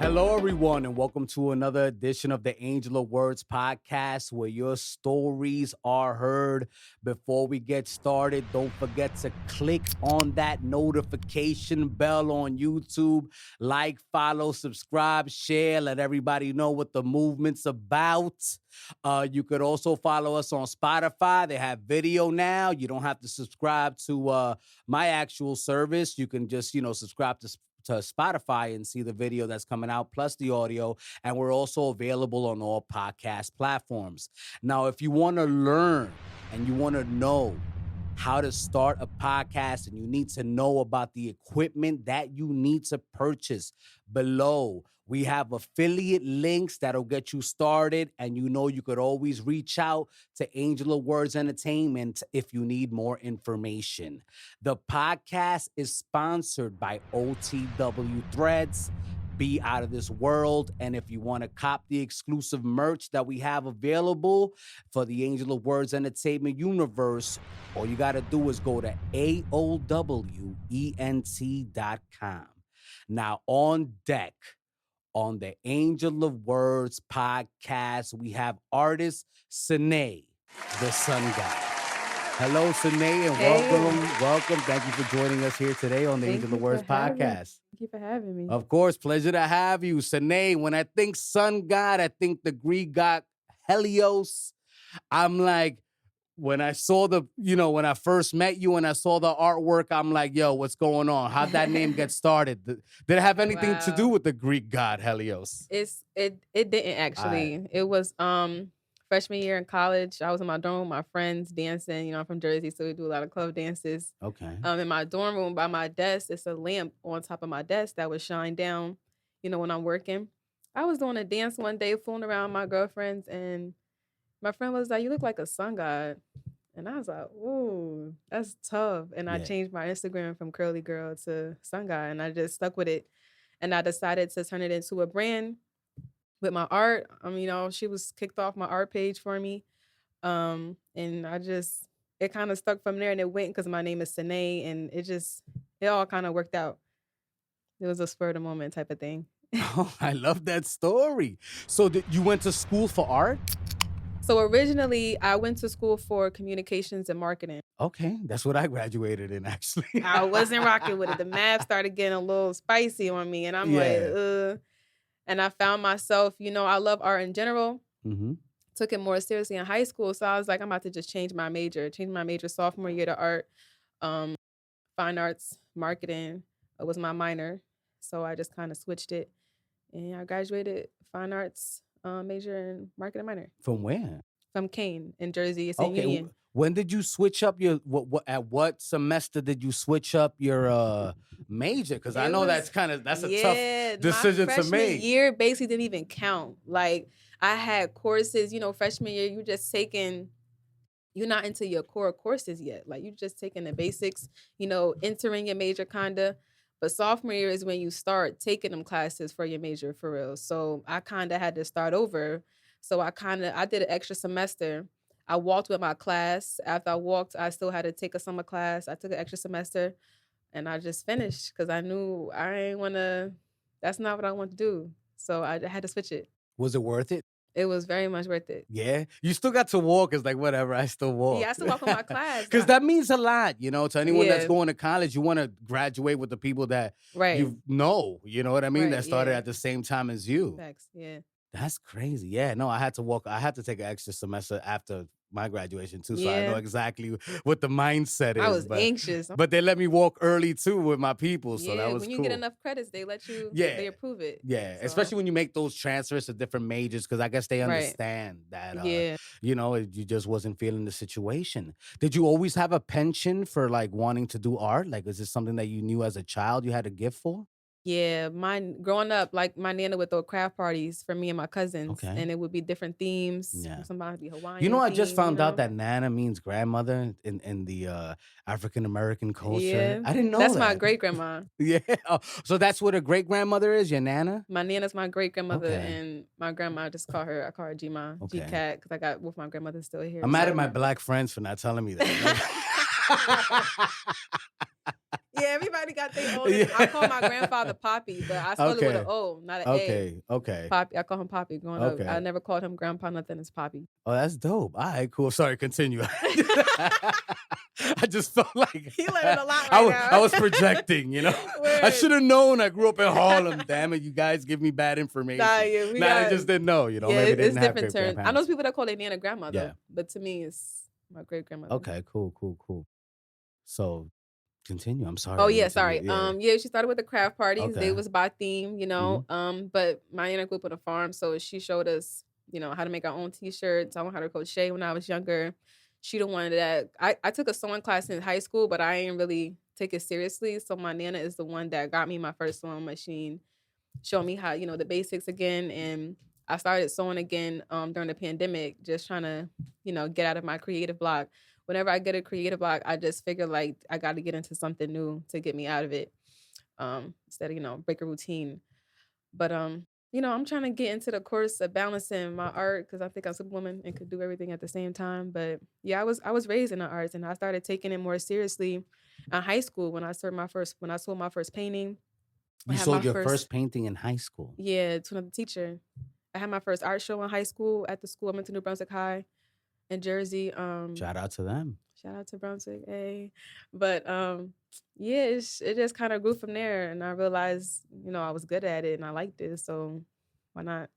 Hello, everyone, and welcome to another edition of the Angel of Words podcast, where your stories are heard. Before we get started, don't forget to click on that notification bell on YouTube. Like, follow, subscribe, share, let everybody know what the movement's about. You could also follow us on Spotify. They have video now. You don't have to subscribe to my actual service. You can just, subscribe to Spotify and see the video that's coming out, plus the audio. And we're also available on all podcast platforms. Now, if you want to learn and you want to know how to start a podcast and you need to know about the equipment that you need to purchase, below we have affiliate links that'll get you started. And you could always reach out to Angel of Words Entertainment if you need more information. The podcast is sponsored by OTW Threads. Be out of this world. And if you want to cop the exclusive merch that we have available for the Angel of Words Entertainment universe, all you got to do is go to AOWENT.com. Now, on deck, on the Angel of Words podcast, we have artist Sanae, the Sun God. Hello, Sanae, and welcome. Thank you for joining us here today on the Angel of Words podcast. Thank you for having me. Of course, pleasure to have you, Sanae. When I think sun god, I think the Greek god Helios. I'm like, when I saw when I first met you and I saw the artwork, I'm like, yo, what's going on? How'd that name get started? Did it have anything to do with the Greek god Helios? It didn't actually. It was freshman year in college. I was in my dorm with my friends dancing. I'm from Jersey, so we do a lot of club dances. Okay. In my dorm room by my desk, it's a lamp on top of my desk that would shine down, when I'm working. I was doing a dance one day, fooling around with my girlfriends, and my friend was like, "You look like a sun god." And I was like, "Ooh, that's tough." And I changed my Instagram from Curly Girl to Sun God, and I just stuck with it. And I decided to turn it into a brand with my art. She was kicked off my art page for me. And it kind of stuck from there, and it went because my name is Sanae, and it all kind of worked out. It was a spur of the moment type of thing. Oh, I love that story. So you went to school for art? So originally, I went to school for communications and marketing. Okay, that's what I graduated in, actually. I wasn't rocking with it. The math started getting a little spicy on me, and I'm like, And I found myself, I love art in general. Mm-hmm. Took it more seriously in high school, so I was like, I'm about to just change my major sophomore year to art. Fine arts marketing was my minor, so I just kind of switched it, and I graduated fine arts major and marketing minor. From where? From Kane in Jersey. It's in Union. When did you switch up at what semester did you switch up your major? Because I know that's a tough decision to make. My freshman year basically didn't even count. Like, I had courses, freshman year, you're not into your core courses yet. Like, you're just taking the basics, entering your major kinda. But sophomore year is when you start taking them classes for your major for real. So I kind of had to start over. So I did an extra semester. I walked with my class. After I walked, I still had to take a summer class. I took an extra semester, and I just finished because I knew that's not what I want to do. So I had to switch it. Was it worth it? It was very much worth it. Yeah? You still got to walk. It's like, whatever, I still walk. Yeah, I still walk with my class. Because that means a lot, to anyone that's going to college. You want to graduate with the people that you know what I mean? Right, that started at the same time as you. Facts, yeah. That's crazy. Yeah, no, I had to walk. I had to take an extra semester after my graduation too, so I know exactly what the mindset is. I was anxious. But they let me walk early too with my people, so that was when you cool. get enough credits, they let you, they approve it. Yeah, so. Especially when you make those transfers to different majors, because I guess they understand that, you just wasn't feeling the situation. Did you always have a penchant for like wanting to do art? Like, is this something that you knew as a child you had a gift for? Yeah, growing up, like my Nana would throw craft parties for me and my cousins, and it would be different themes. Yeah. Somebody would be Hawaiian. I just found out that Nana means grandmother in the African American culture. Yeah. I didn't know that's that. my great grandma. Yeah. Oh, so that's what a great grandmother is, your Nana? My Nana's my great grandmother, and my grandma, I call her G-Ma, G-Cat, because I got both my grandmothers still here. I'm mad at my black friends for not telling me that. Yeah, everybody got their own. Yeah. I call my grandfather Poppy, but I spell it with an O, not an A. Okay. Poppy. I call him Poppy growing up. I Okay. never called him Grandpa nothing. It's Poppy. Oh, that's dope. All right, cool. Sorry, continue. I just felt like He learning a lot right now. I was projecting, you know. I should have known. I grew up in Harlem. Damn it, you guys give me bad information. I just didn't know, you know. Yeah, maybe they it's didn't have different terms. I know great-grandparents. people that call their nana grandmother, Yeah. but to me, it's my great grandmother. Okay, cool. So continue. I'm sorry. Oh I yeah, interrupted you. sorry. Yeah, she started with the craft parties. They Okay. was by theme, you know. But my nana grew up on a farm, so she showed us, you know, how to make our own t-shirts. I learned how to crochet when I was younger. She the one that I took a sewing class in high school, but I ain't really take it seriously. So my nana is the one that got me my first sewing machine, showed me how, you know, the basics again. And I started sewing again during the pandemic, just trying to, you know, get out of my creative block. Whenever I get a creative block, I just figure like I got to get into something new to get me out of it, instead of, you know, break a routine. But you know, I'm trying to get into the course of balancing my art because I think I'm Superwoman and could do everything at the same time. But yeah, I was raised in the arts and I started taking it more seriously in high school when I sold my first painting. I You had my sold your first painting in high school. Yeah, to another teacher. I had my first art show in high school at the school. I went to New Brunswick High in Jersey. Shout out to them. Shout out to Brunswick, hey. But yeah, it just kind of grew from there, and I realized, you know, I was good at it and I liked it, so why not?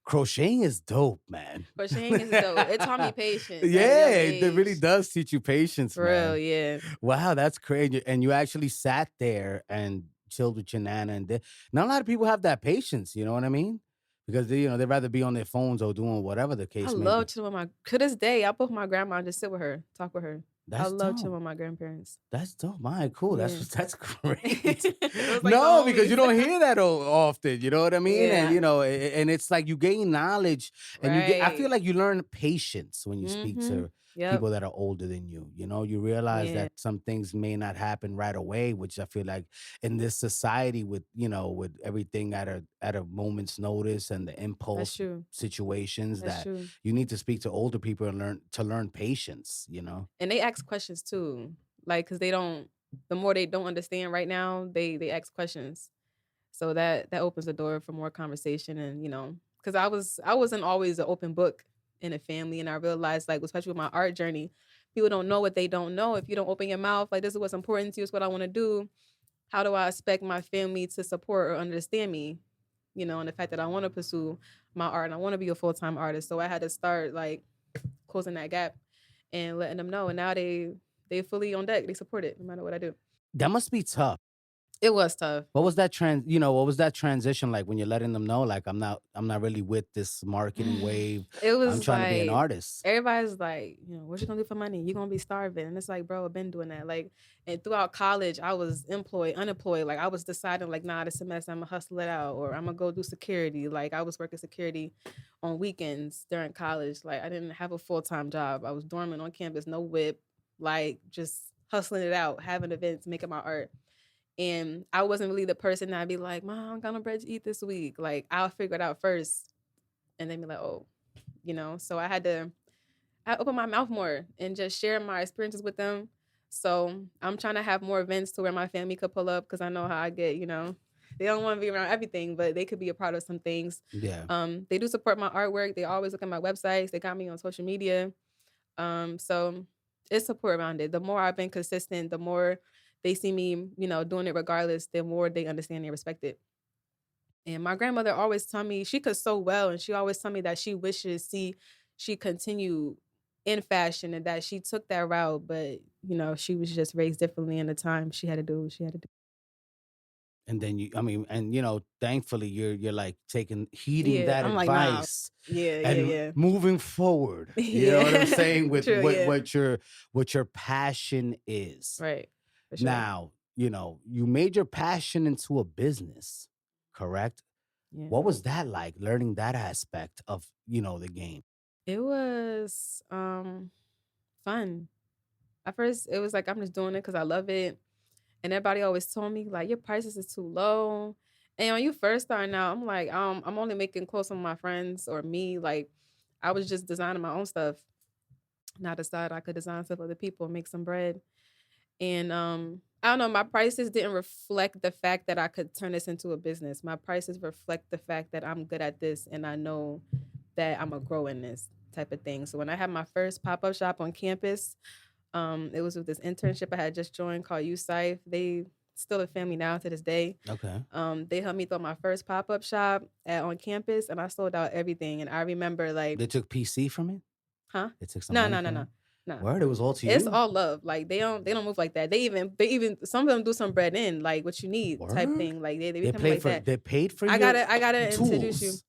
Crocheting is dope, man. Crocheting is dope. It taught me patience. Yeah, it really does teach you patience, For man. real, yeah. Wow, that's crazy. And you actually sat there and chilled with your nana, and not a lot of people have that patience. You know what I mean? Because they, you know, they'd rather be on their phones or doing whatever the I case may love be. chilling with to this day, I put my grandma and just sit with her, talk with her. I That's love dope. chilling with my grandparents. That's dope. All right, cool. Yeah. That's great. Those, like, No, the because you homies. don't hear that often. You know what I mean? And Yeah. you know, and it's like you gain knowledge, and you get. I feel Right. like you learn patience when you speak to Yep. people that are older than you. You know, you realize Yeah. that some things may not happen right away, which I feel like in this society with, you know, with everything at a moment's notice and the That's impulse true. situations, That's that true. you need to speak to older people and learn patience. You know. And they ask questions too, like, cause they don't. The more they don't understand right now, they ask questions. So that opens the door for more conversation, and you know, cause I wasn't always an open book in a family, and I realized, like, especially with my art journey, people don't know what they don't know. If you don't open your mouth, like, this is what's important to you, it's what I want to do. How do I expect my family to support or understand me? You know, and the fact that I want to pursue my art and I want to be a full-time artist. So I had to start like closing that gap and letting them know. And now they fully on deck. They support it no matter what I do. That must be tough. It was tough. What was that what was that transition like when you're letting them know, like, I'm not really with this marketing wave. It was I'm trying to be an like artist. everybody's like, you know, what you gonna do for money? You're gonna be starving. And it's like, bro, I've been doing that. Like, and throughout college, I was unemployed. Like, I was deciding, like, nah, this semester I'm gonna hustle it out, or I'm gonna go do security. Like, I was working security on weekends during college. Like, I didn't have a full-time job. I was dormant on campus, no whip, like, just hustling it out, having events, making my art. And I wasn't really the person that'd be like, Mom, I don't got no bread to eat this week. Like, I'll figure it out first and then be like, oh, you know. So I open my mouth more and just share my experiences with them. So I'm trying to have more events to where my family could pull up, because I know how I get, you know. They don't want to be around everything, but they could be a part of some things. Yeah. They do support my artwork. They always look at my websites. They got me on social media. So it's support around it. The more I've been consistent, the more they see me, you know, doing it regardless, the more they understand and respect it. And my grandmother always tell me she could sew well, and she always tell me that she wishes she continued in fashion and that she took that route, but you know, she was just raised differently in the time. She had to do what she had to do. And then and you know, thankfully you're like heeding Yeah, that I'm like, nah. advice Yeah, and yeah. moving forward. You know what I'm Yeah. saying? With True, yeah. what your passion is. Right. For sure. Now, you know, you made your passion into a business, correct? Yeah. What was that like, learning that aspect of, you know, the game? It was fun. At first, it was like, I'm just doing it because I love it. And everybody always told me, like, your prices is too low. And when you first starting out, I'm like, I'm only making close with my friends or me. Like, I was just designing my own stuff. And I decided I could design stuff for other people and make some bread. And I don't know. My prices didn't reflect the fact that I could turn this into a business. My prices reflect the fact that I'm good at this and I know that I'm gonna grow in this type of thing. So when I had my first pop-up shop on campus, it was with this internship I had just joined called UHS-I. They still a family now to this day. Okay. They helped me throw my first pop-up shop on campus, and I sold out everything. And I remember like, They took PC from it? huh? They took some No, money no, no, from no, it? no. Word, it was all to It's you? all love. Like they don't move like that. They even some of them do some bread in, like what you need type Word? thing. Like they They become like that. paid for I your gotta introduce you. tools.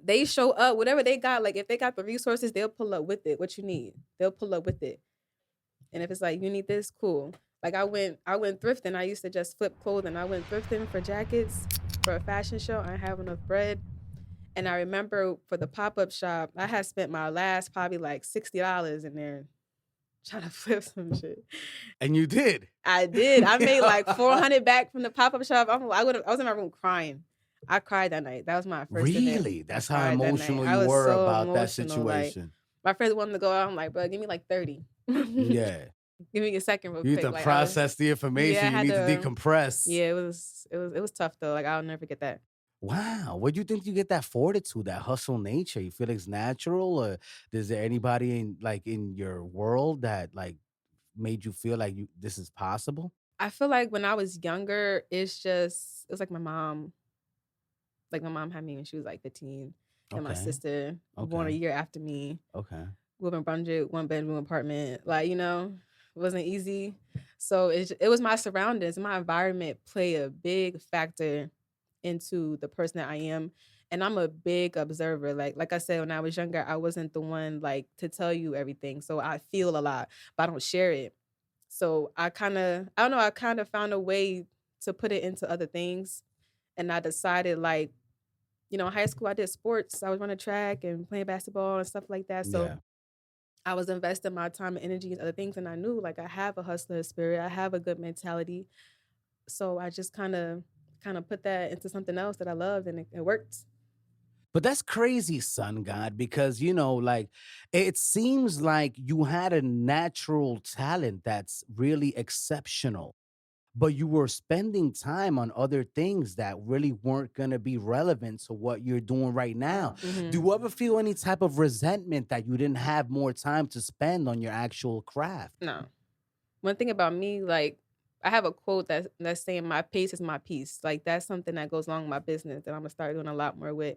They show up, whatever they got, like if they got the resources, they'll pull up with it. What you need, they'll pull up with it. And if it's like you need this, cool. Like I went thrifting. I used to just flip clothing. I went thrifting for jackets for a fashion show. I didn't have enough bread. And I remember for the pop-up shop, I had spent my last probably like $60 in there trying to flip some shit. And you did. I did. I made like 400 back from the pop-up shop. I was in my room crying. I cried that night. That was my first event. Really? That's I how cried that night. emotional I you was were so about that emotional, like, situation. my friends wanted to go out. I'm like, bro, give me like 30. Yeah. Give me a second real You quick. need to Like, process the information. I You had need to to decompress. Yeah, it was tough though. Like I'll never get that. Wow. Where do you think you get that fortitude, that hustle nature? You feel it's natural, or is there anybody in your world that like made you feel like this is possible? I feel like when I was younger, it was like my mom. Like my mom had me when she was like 15, and my Okay. sister born a Okay. year after me. Okay. We live in Brunswick, 1-bedroom apartment. Like, it wasn't easy. So it was my surroundings, my environment play a big factor into the person that I am. And I'm a big observer. Like I said, when I was younger, I wasn't the one like to tell you everything. So I feel a lot, but I don't share it. So I kind of found a way to put it into other things. And I decided like, in high school I did sports. I was running track and playing basketball and stuff like that. So Yeah. I was investing my time and energy in other things, and I knew like I have a hustler spirit. I have a good mentality. So I just kind of put that into something else that I loved, and it worked. But that's crazy, Sun God, because like it seems like you had a natural talent that's really exceptional, but you were spending time on other things that really weren't going to be relevant to what you're doing right now. Mhm. Do you ever feel any type of resentment that you didn't have more time to spend on your actual craft? No. One thing about me, like I have a quote that's saying my pace is my peace. Like that's something that goes along with my business that I'm gonna start doing a lot more with.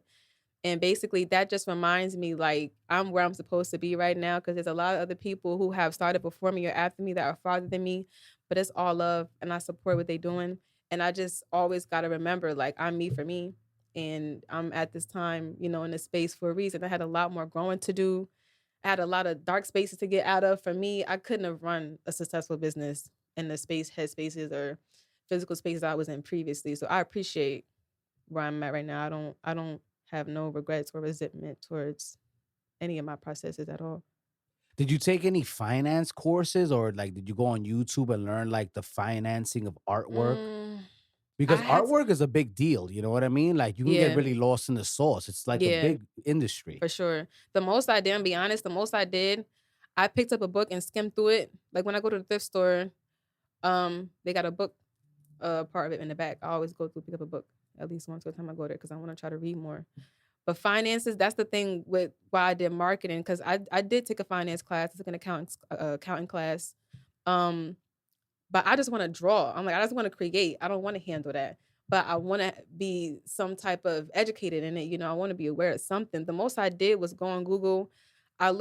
And basically that just reminds me like I'm where I'm supposed to be right now, because there's a lot of other people who have started before me or after me that are farther than me, but it's all love and I support what they're doing. And I just always got to remember like I'm me for me. And I'm at this time, in this space for a reason. I had a lot more growing to do. I had a lot of dark spaces to get out of. For me, I couldn't have run a successful business in the head spaces or physical spaces I was in previously. So I appreciate where I'm at right now. I don't have no regrets or resentment towards any of my processes at all. Did you take any finance courses, or like did you go on YouTube and learn like the financing of artwork? I Because had to, artwork is a big deal, you know what I mean? Like you can get yeah, really lost in the sauce. It's like a yeah, big industry. for sure. The most I did, to be honest, I picked up a book and skimmed through it. Like when I go to the thrift store, they got a book part of it in the back. I always go through pick up a book at least once a time I go there because I want to try to read more. But finances, that's the thing with why I did marketing, because I did take a finance class. I took an accounting class. But I just want to draw. I'm like, I just want to create. I don't want to handle that. But I want to be some type of educated in it. I want to be aware of something. The most I did was go on Google. I'll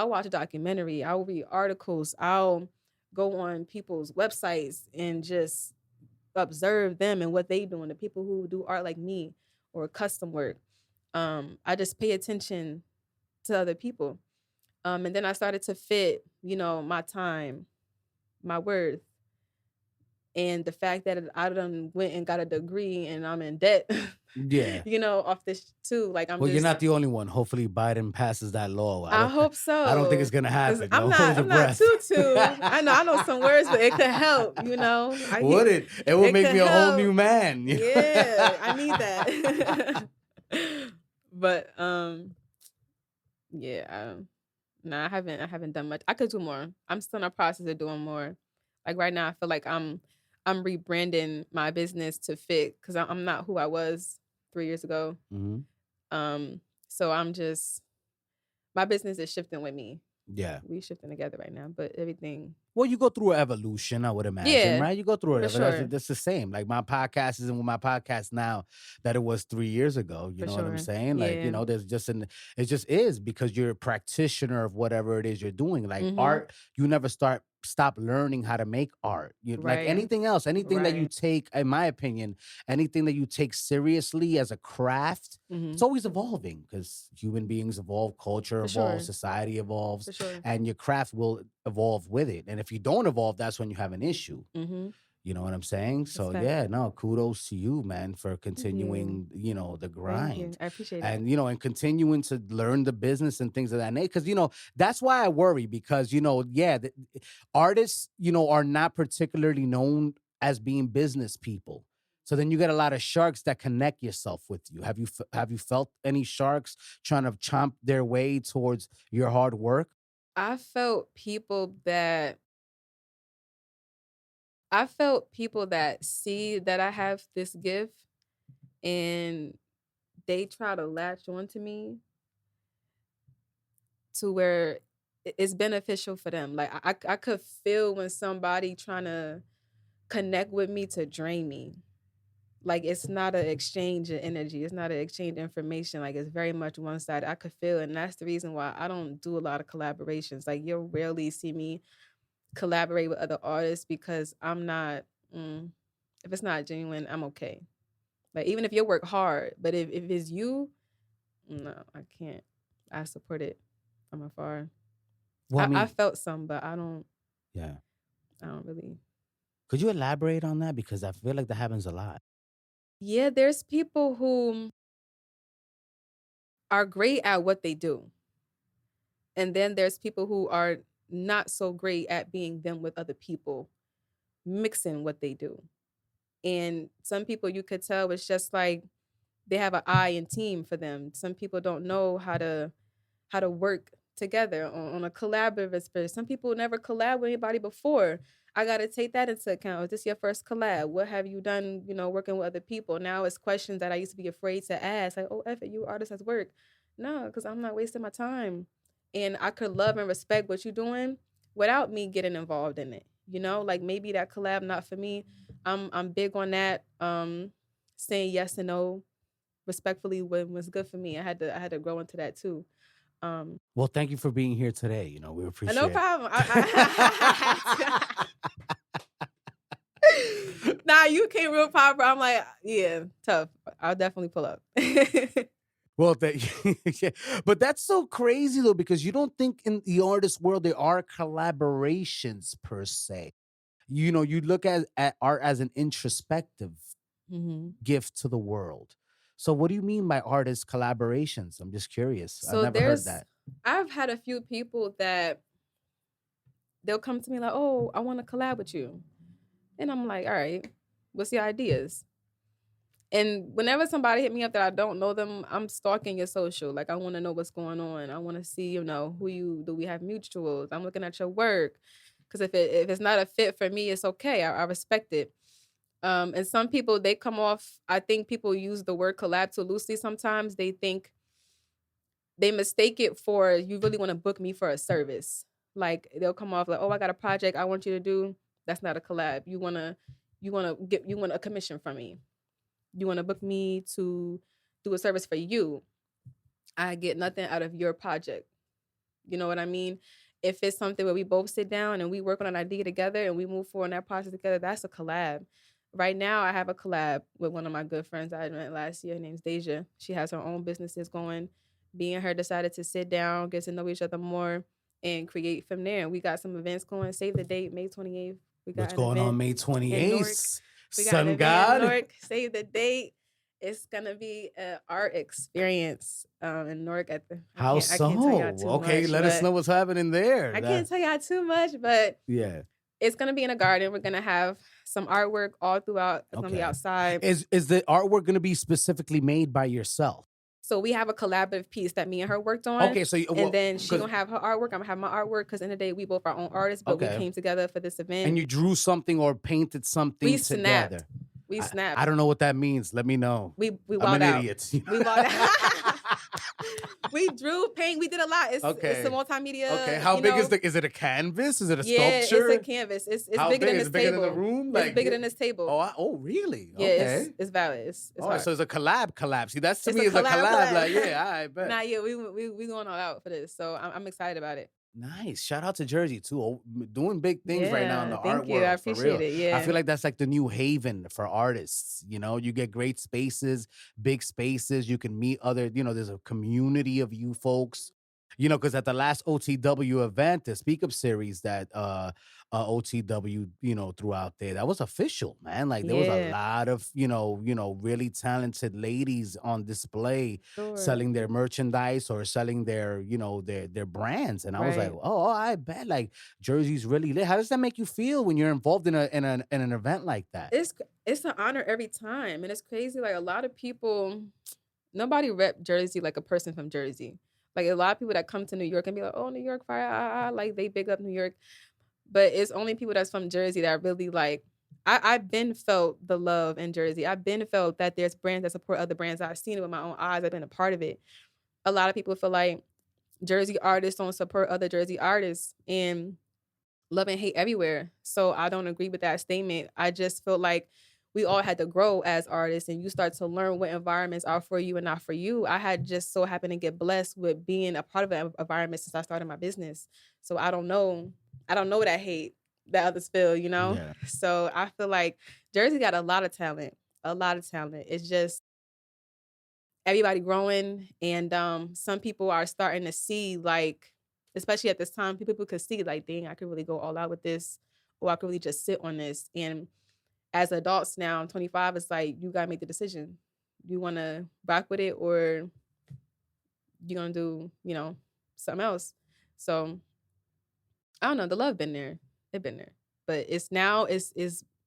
watch a documentary. I'll read articles. I'll go on people's websites and just observe them and what they doing. The people who do art like me or custom work. I just pay attention to other people. And then I started to fit, my time, my worth, and the fact that I done went and got a degree and I'm in debt, Yeah. off this too. Like Well, you're not the only one. Hopefully Biden passes that law. I hope so. I don't think it's gonna 'Cause happen. I'm No, hold your I'm not breath. too. I know some words, but it could help. Would it? It would make could me a whole help. new man. Yeah, I need that. But yeah, no, I haven't done much. I could do more. I'm still in the process of doing more. Like right now, I feel like I'm rebranding my business to fit because I'm not who I was 3 years ago. Mm-hmm. So I'm just my business is shifting with me. Yeah. We shifting together right now, but everything. Well, you go through an evolution, I would imagine, Yeah, right? You go through for it. sure, That's the same. Like my podcast isn't with my podcast now that it was 3 years ago. You for know what I'm sure. saying? Like, Yeah. there's just it just is because you're a practitioner of whatever it is you're doing. Like Mm-hmm. art, you never stop learning how to make art. You like Right. anything else, anything that you Right. take, in my opinion, anything that you take seriously as a craft, Mm-hmm. it's always evolving because human beings evolve, culture For evolves, sure. society evolves, For sure. and your craft will evolve with it. And if you don't evolve, that's when you have an issue. Mm-hmm. You know what I'm saying? That's So fact. yeah, no, kudos to you, man, for Thank you. continuing, the Thank you. grind. I appreciate it. And and continuing to learn the business and things of that nature. Because that's why I worry. Because artists, are not particularly known as being business people. So then you get a lot of sharks that connect yourself with you. Have you felt any sharks trying to chomp their way towards your hard work? I felt people that see that I have this gift and they try to latch onto me to where it's beneficial for them. Like I could feel when somebody trying to connect with me to drain me. Like it's not an exchange of energy. It's not an exchange of information. Like it's very much one sided. I could feel it. And that's the reason why I don't do a lot of collaborations. Like you'll rarely see me collaborate with other artists because I'm not if it's not genuine, I'm okay. Like even if you work hard, but if it's you, no, I can't. I support it from afar. Well, I I mean, felt some, but yeah. I don't really. Could you elaborate on that? Because I feel like that happens a lot. Yeah, there's people who are great at what they do. And then there's people who are not so great at being them with other people, mixing what they do. And some people you could tell it's just like they have an eye and team for them. Some people don't know how to work together on a collaborative experience. Some people never collab with anybody before. I got to take that into account. Is this your first collab? What have you done, working with other people? Now it's questions that I used to be afraid to ask. Like, oh, F it, you artists at work. No, because I'm not wasting my time. And I could love and respect what you're doing without me getting involved in it. Like maybe that collab not for me. I'm big on that. Saying yes and no respectfully when was good for me. I had to grow into that too. Well, thank you for being here today. We appreciate No it. problem. Nah, you came real proper. I'm like, yeah, tough. I'll definitely pull up. Well, yeah. But that's so crazy though, because you don't think in the artist world there are collaborations per se. You look at art as an introspective gift to the world. So what do you mean by artist collaborations? I'm just curious. I've So never heard that. I've had a few people that they'll come to me like, oh, I want to collab with you. And I'm like, all right, what's your ideas? And whenever somebody hit me up that I don't know them, I'm stalking your social. Like I want to know what's going on. I want to see, do we have mutuals? I'm looking at your work. Because if it's not a fit for me, it's okay. I respect it. And some people, they come off, I think people use the word collab too loosely sometimes. They mistake it for you really want to book me for a service. Like they'll come off like, oh, I got a project I want you to do. That's not a collab. You want a commission from me. You want to book me to do a service for you. I get nothing out of your project. You know what I mean? If it's something where we both sit down and we work on an idea together and we move forward in that process together, that's a collab. Right now, I have a collab with one of my good friends I met last year. Her name's Deja. She has her own businesses going. Me and her decided to sit down, get to know each other more, and create from there. And we got some events going. Save the date, May 28th. We got What's going on May 28th? We got an event in Newark. Save the date. It's gonna be an art experience in Newark at the. How so? I can't tell y'all too okay, much, let us know what's happening there. I can't tell y'all too much, but yeah, it's gonna be in a garden. We're gonna have some artwork all throughout. It's gonna be outside. Is the artwork gonna be specifically made by yourself? So we have a collaborative piece that me and her worked on. Okay, so and then she gonna have her artwork. I'm gonna have my artwork because in the day we both our own artists, but we came together for this event. And you drew something or painted something we snapped. together. We snapped. I don't know what that means. Let me know. We I'm an idiot. We wild out. We drew, paint. We did a lot. It's a multimedia. Okay, how big is it? A canvas? Is it a sculpture? Yeah, it's a canvas. It's bigger than this table. Is it bigger than the room? Like, it's bigger than this table. Oh, really? Yeah, okay. It's valid. It's hard. So it's a collab. See, that's to me is a collab. Like, yeah, I bet. Nah, yeah, we going all out for this, so I'm excited about it. Nice. Shout out to Jersey too. Doing big things right now in the art world. Thank you. I appreciate it. Yeah. I feel like that's like the new haven for artists. You know, you get great spaces, big spaces. You can meet other, there's a community of you folks. Because at the last OTW event, the Speak Up series that OTW, threw out there, that was official, man. Like there was a lot of, really talented ladies on display selling their merchandise or selling their, their brands. And I was like, I bet like Jersey's really lit. How does that make you feel when you're involved in an event like that? It's an honor every time. And it's crazy. Like a lot of people, nobody rep Jersey like a person from Jersey. Like a lot of people that come to New York and be like, oh, New York fire, like they big up New York. But it's only people that's from Jersey that really like, I've been felt the love in Jersey. I've been felt that there's brands that support other brands. I've seen it with my own eyes. I've been a part of it. A lot of people feel like Jersey artists don't support other Jersey artists, and love and hate everywhere. So I don't agree with that statement. I just feel like we all had to grow as artists, and you start to learn what environments are for you and not for you. I had just so happened to get blessed with being a part of an environment since I started my business. So I don't know that hate that others feel, Yeah. So I feel like Jersey got a lot of talent. It's just everybody growing, and some people are starting to see, like, especially at this time, people could see like, dang, I could really go all out with this, or I could really just sit on this. And as adults now, I'm 25, it's like, you got to make the decision. You want to rock with it, or you're going to do, something else. So, I don't know. The love been there. It's been there. But it's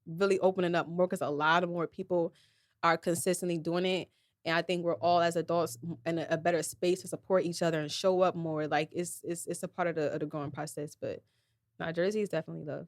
really opening up more because a lot of more people are consistently doing it. And I think we're all as adults in a better space to support each other and show up more. Like, it's a part of the growing process. But Jersey is definitely love.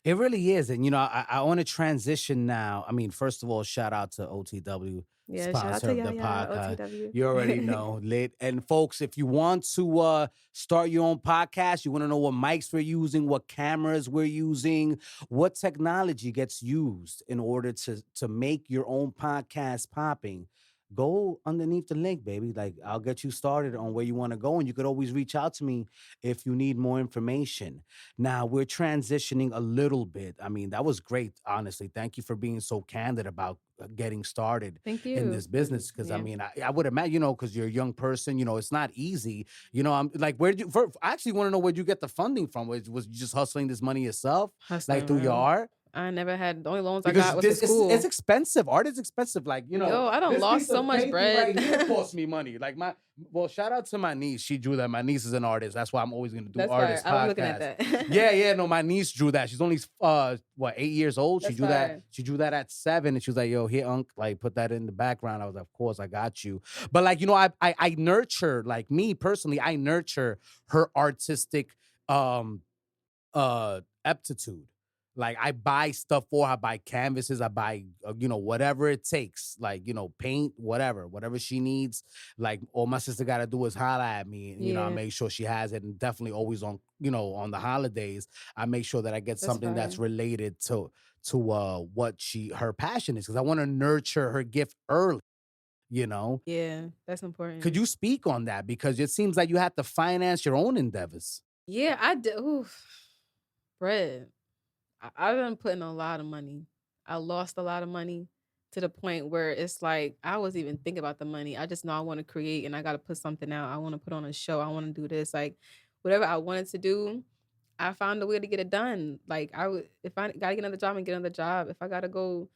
It really is. And, I want to transition now. I mean, first of all, shout out to OTW, sponsor of the podcast. OTW. You already know, lit. And folks, if you want to start your own podcast, you want to know what mics we're using, what cameras we're using, what technology gets used in order to make your own podcast popping, go underneath the link, baby. Like, I'll get you started on where you want to go, and you could always reach out to me if you need more information. Now, we're transitioning a little bit. I mean, that was great, honestly. Thank you for being so candid about getting started in this business, because I mean, I would imagine, because you're a young person, it's not easy. I'm like, I actually want to know where'd you get the funding from? Was you just hustling this money yourself, like through your art? I never had, the only loans I got was in school. It's expensive. Art is expensive. Like, Yo, I don't lost so much bread. Right here cost me money. Like shout out to my niece. She drew that. My niece is an artist. That's why I'm always going to do artist podcasts. I was looking at that. yeah. No, my niece drew that. She's only 8 years old. She drew that. She drew that at 7, and she was like, "Yo, here, Unc, like put that in the background." I was like, "Of course, I got you." But like, I nurture, like me personally, I nurture her artistic aptitude. Like, I buy stuff for her. I buy canvases. I buy, whatever it takes. Like, paint, whatever she needs. Like, all my sister got to do is holler at me. And, I make sure she has it. And definitely always on, on the holidays, I make sure that I get something that's related to what her passion is. Because I want to nurture her gift early, Yeah, that's important. Could you speak on that? Because it seems like you have to finance your own endeavors. Yeah, I do. Bread. I've been putting a lot of money. I lost a lot of money to the point where it's like, I wasn't even thinking about the money. I just know I want to create, and I got to put something out. I want to put on a show. I want to do this. Like, whatever I wanted to do, I found a way to get it done. Like, if I got to get another job and get another job, if I got to go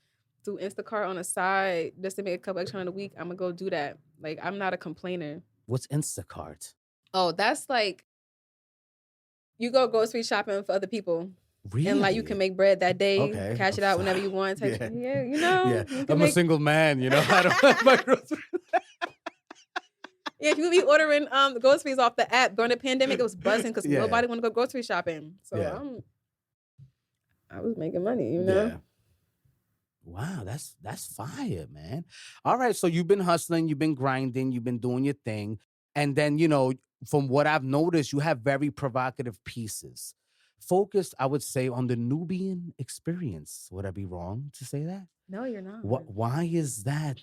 do Instacart on the side just to make a couple extra in a week, I'm going to go do that. Like, I'm not a complainer. What's Instacart? Oh, that's like, you go grocery shopping for other people. Really? And like, you can make bread that day, cash it out whenever you want. Yeah, I'm a single man, I don't have my groceries. Yeah, if you be ordering groceries off the app during the pandemic, it was buzzing because Yeah. nobody want to go grocery shopping. So Yeah. I was making money, you know. Yeah. Wow, that's fire, man. All right, so you've been hustling, you've been grinding, you've been doing your thing, and then from what I've noticed, you have very provocative pieces, focused, I would say, on the Nubian experience. Would I be wrong to say that? No, you're not. Why is that?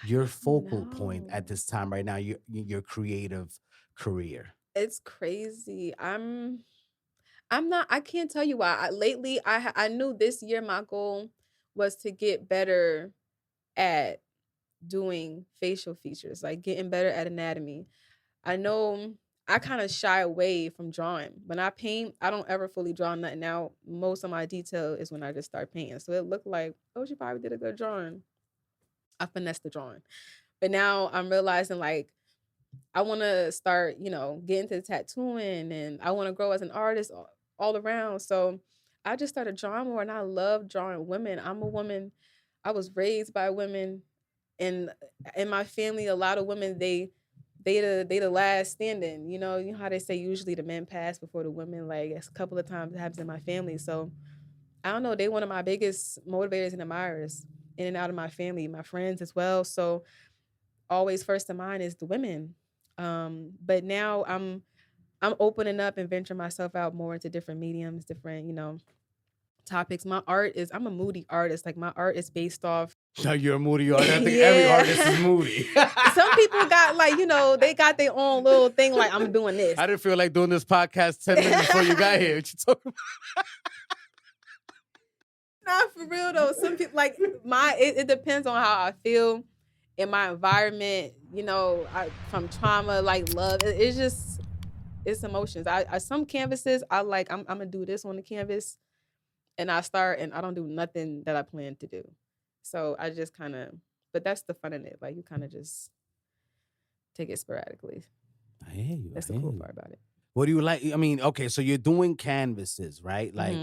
Your focal point at No. this time right now, your creative career. It's crazy. I'm not. I can't tell you why. Lately, I knew this year my goal was to get better at doing facial features, like getting better at anatomy. I know I kind of shy away from drawing. When I paint, I don't ever fully draw nothing out. Most of my detail is when I just start painting. So it looked like, oh, she probably did a good drawing. I finessed the drawing. But now I'm realizing like I want to start, get into tattooing and I want to grow as an artist all around. So I just started drawing more and I love drawing women. I'm a woman. I was raised by women, and in my family, a lot of women they the last standing. You know how they say usually the men pass before the women. Like it's a couple of times it happens in my family. So I don't know. They one of my biggest motivators and admirers in and out of my family, my friends as well. So always first in mind is the women. But now I'm opening up and venturing myself out more into different mediums, different, topics. I'm a moody artist. Like my art is based off. No, you're a moody artist. I think every artist is moody. Some people got like, they got their own little thing. Like I'm doing this. I didn't feel like doing this podcast 10 minutes before you got here. What you talking about? Not for real though. Some people like it depends on how I feel in my environment. From trauma, like love. It's emotions. I some canvases I like. I'm gonna do this on the canvas, and I start and I don't do nothing that I plan to do. So I just kind of, but that's the fun in it. Like you kind of just take it sporadically. I hear you. That's the cool part about it. What do you like? I mean, okay, so you're doing canvases, right? Like,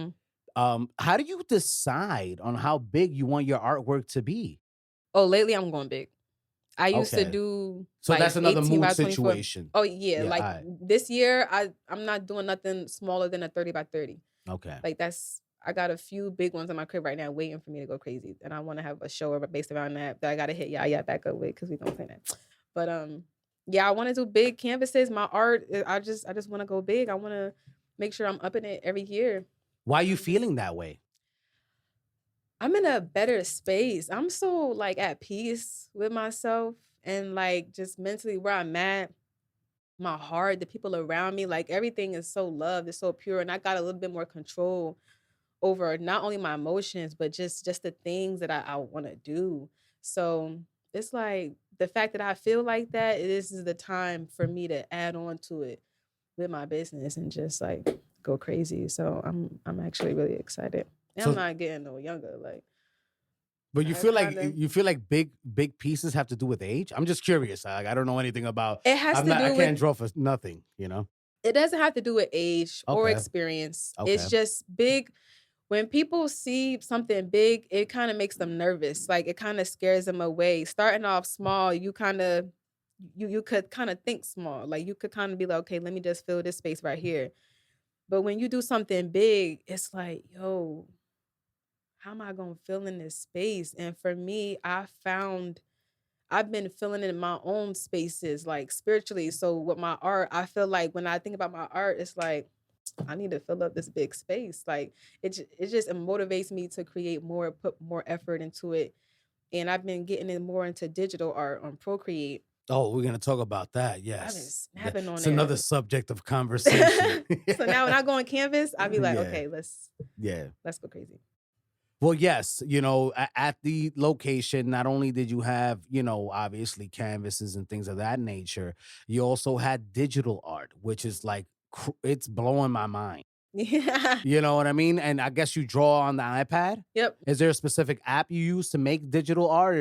how do you decide on how big you want your artwork to be? Oh, lately I'm going big. I used to do so like that's another 18 mood by 24. situation. Oh yeah, like all right. this year I'm not doing nothing smaller than a 30 by 30. Okay. Like I got a few big ones in my crib right now waiting for me to go crazy. And I want to have a show based around that I got to hit yeah back up with because we don't play that. But yeah, I want to do big canvases. My art, I just want to go big. I want to make sure I'm upping it every year. Why are you feeling that way? I'm in a better space. I'm so like at peace with myself and like just mentally where I'm at. My heart, the people around me, like everything is so loved, it's so pure, and I got a little bit more control over not only my emotions but just the things that I want to do. So it's like the fact that I feel like that, this is the time for me to add on to it with my business and just like go crazy. So I'm actually really excited. And I'm not getting no younger. Like, but you feel like big pieces have to do with age? I'm just curious. I don't know anything about. It has I can't draw for nothing. It doesn't have to do with age or experience. Okay. It's just big. When people see something big, it kind of makes them nervous. Like it kind of scares them away. Starting off small, you kind of you could kind of think small. Like you could kind of be like, okay, let me just fill this space right here. But when you do something big, it's like, yo, how am I going to fill in this space? And for me, I've been filling in my own spaces, like spiritually. So with my art, I feel like when I think about my art, it's like, I need to fill up this big space. Like it motivates me to create more, put more effort into it. And I've been getting in more into digital art on Procreate. Oh, we're gonna talk about that. Yes, I've been snapping on it. It's another subject of conversation. So now when I go on Canvas, I'll be like, okay, let's go crazy. Well, yes, at the location, not only did you have, obviously canvases and things of that nature, you also had digital art, which is like, it's blowing my mind. Yeah. You know what I mean? And I guess you draw on the iPad? Yep. Is there a specific app you use to make digital art?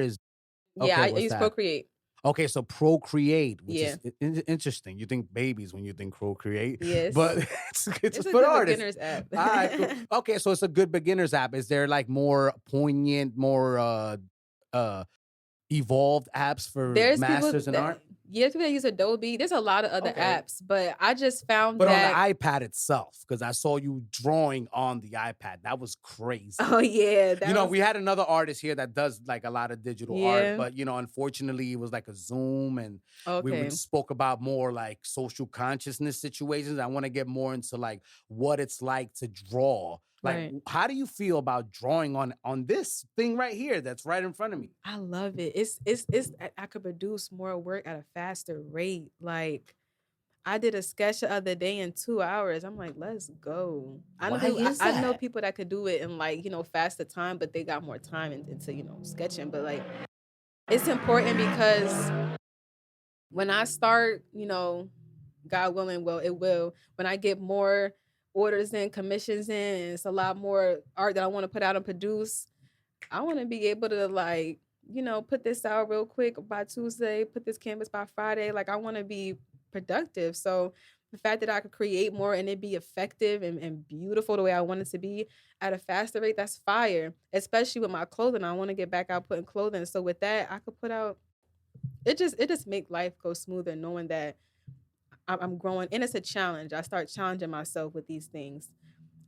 Yeah, I use Procreate. Okay, so Procreate, which is interesting. You think babies when you think Procreate. Yes. But it's a for good artists. beginner's app. All right, cool. Okay, so it's a good beginner's app. Is there like more poignant, more evolved apps for masters in art? Yeah, people that use Adobe. There's a lot of other Okay. apps, but I just found But on the that. iPad itself, because I saw you drawing on the iPad. That was crazy. Oh yeah, that was. We had another artist here that does like a lot of digital art, Yeah. but unfortunately it was like a Zoom and we Okay. spoke about more like social consciousness situations. I want to get more into like what it's like to draw. Like, Right. how do you feel about drawing on this thing right here that's right in front of me? I love it. I could produce more work at a faster rate. Like I did a sketch the other day in 2 hours. I'm like, let's go. I know Why is I know that? people that could do it in like, faster time, but they got more time into, sketching. But like it's important because when I start, God willing, well, it will. When I get more orders in, commissions in, and it's a lot more art that I want to put out and produce, I want to be able to like, put this out real quick by Tuesday, put this canvas by Friday. Like I want to be productive. So the fact that I could create more and it be effective and beautiful the way I want it to be at a faster rate, that's fire. Especially with my clothing. I want to get back out putting clothing. So with that, I could put out it just make life go smoother knowing that I'm growing and it's a challenge. I start challenging myself with these things.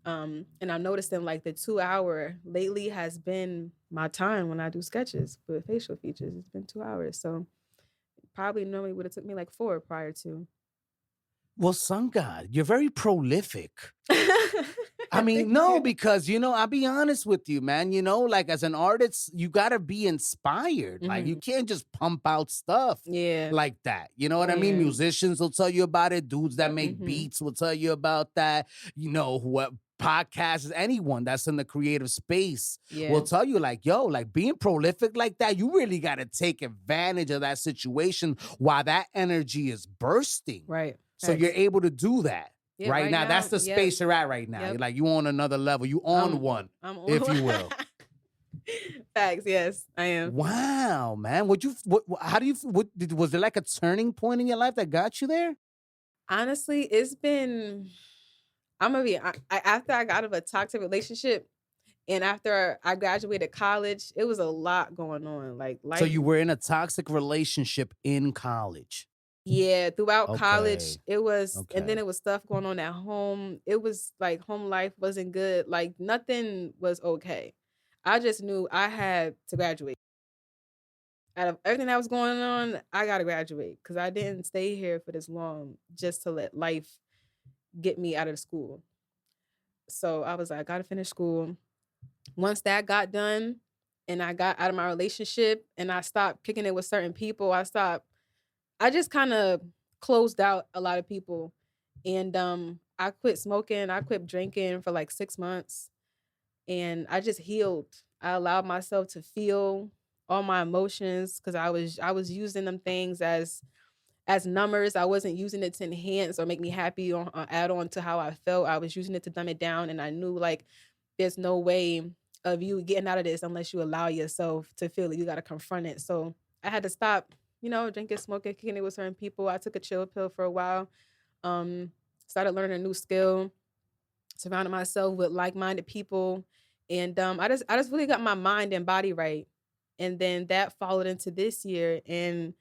And I'm noticing like the 2 hour lately has been my time when I do sketches with facial features. It's been 2 hours. So probably normally would have took me like 4 prior to. Well, Sungod, you're very prolific. I mean, Thank no, you. because I'll be honest with you, man. Like as an artist, you gotta be inspired. Like you can't just pump out stuff Yeah. like that. You know what I mean? Yeah. Musicians will tell you about it. Dudes that make Mhm. beats will tell you about that. What podcasts, anyone that's in the creative space Yeah. will tell you, like, yo, like being prolific like that, you really gotta take advantage of that situation while that energy is bursting. Right. So you're Facts. able to do that. Yeah, Right now, that's the yep. space you're at right now. Yep. You're like, you on another level. You on one, I'm on if you will. Facts, yes, I am. Wow, man. How do you, was there like a turning point in your life that got you there? Honestly, it's been I'm gonna be after I got out of a toxic relationship and after I graduated college, it was a lot going on. Like So life. you were in a toxic relationship in college. Yeah, throughout college, Okay. it was, and then Okay. it was stuff going on at home. It was like home life wasn't good. Like nothing was okay. I just knew I had to graduate. Out of everything that was going on, I gotta graduate because I didn't stay here for this long just to let life get me out of the school. So I was like, I gotta finish school. Once that got done and I got out of my relationship and I stopped kicking it with certain people, I just kind of closed out a lot of people. And I quit smoking, I quit drinking for like 6 months and I just healed. I allowed myself to feel all my emotions because I was using them things as numbers. I wasn't using it to enhance or make me happy or add on to how I felt. I was using it to dumb it down. And I knew like there's no way of you getting out of this unless you allow yourself to feel it. You got to confront it. So I had to stop, drinking, smoking, kicking it with certain people. I took a chill pill for a while. Um, Started learning a new skill, surrounded myself with like-minded people. And I just really got my mind and body right. And then that followed into this year. And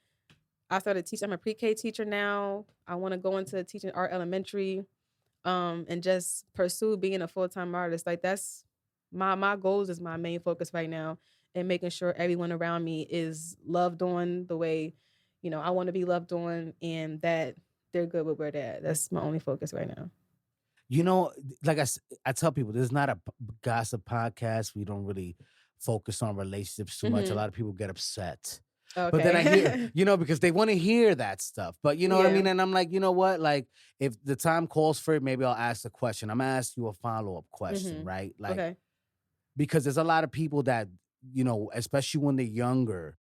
I started teaching. I'm a pre-K teacher now. I want to go into teaching art elementary, and just pursue being a full-time artist. Like that's my goals is my main focus right now, and making sure everyone around me is loved on the way, I want to be loved on, and that they're good with where they're at. That's my only focus right now. Like I tell people, this is not a gossip podcast. We don't really focus on relationships too much. A Mhm. lot of people get upset. Okay. But then I hear, because they want to hear that stuff. But you know what I Yeah. mean? And I'm like, you know what? Like, if the time calls for it, maybe I'll ask a question. I'm gonna ask you a follow-up question, Mhm. right? Like, Okay. because there's a lot of people that, especially when they're younger,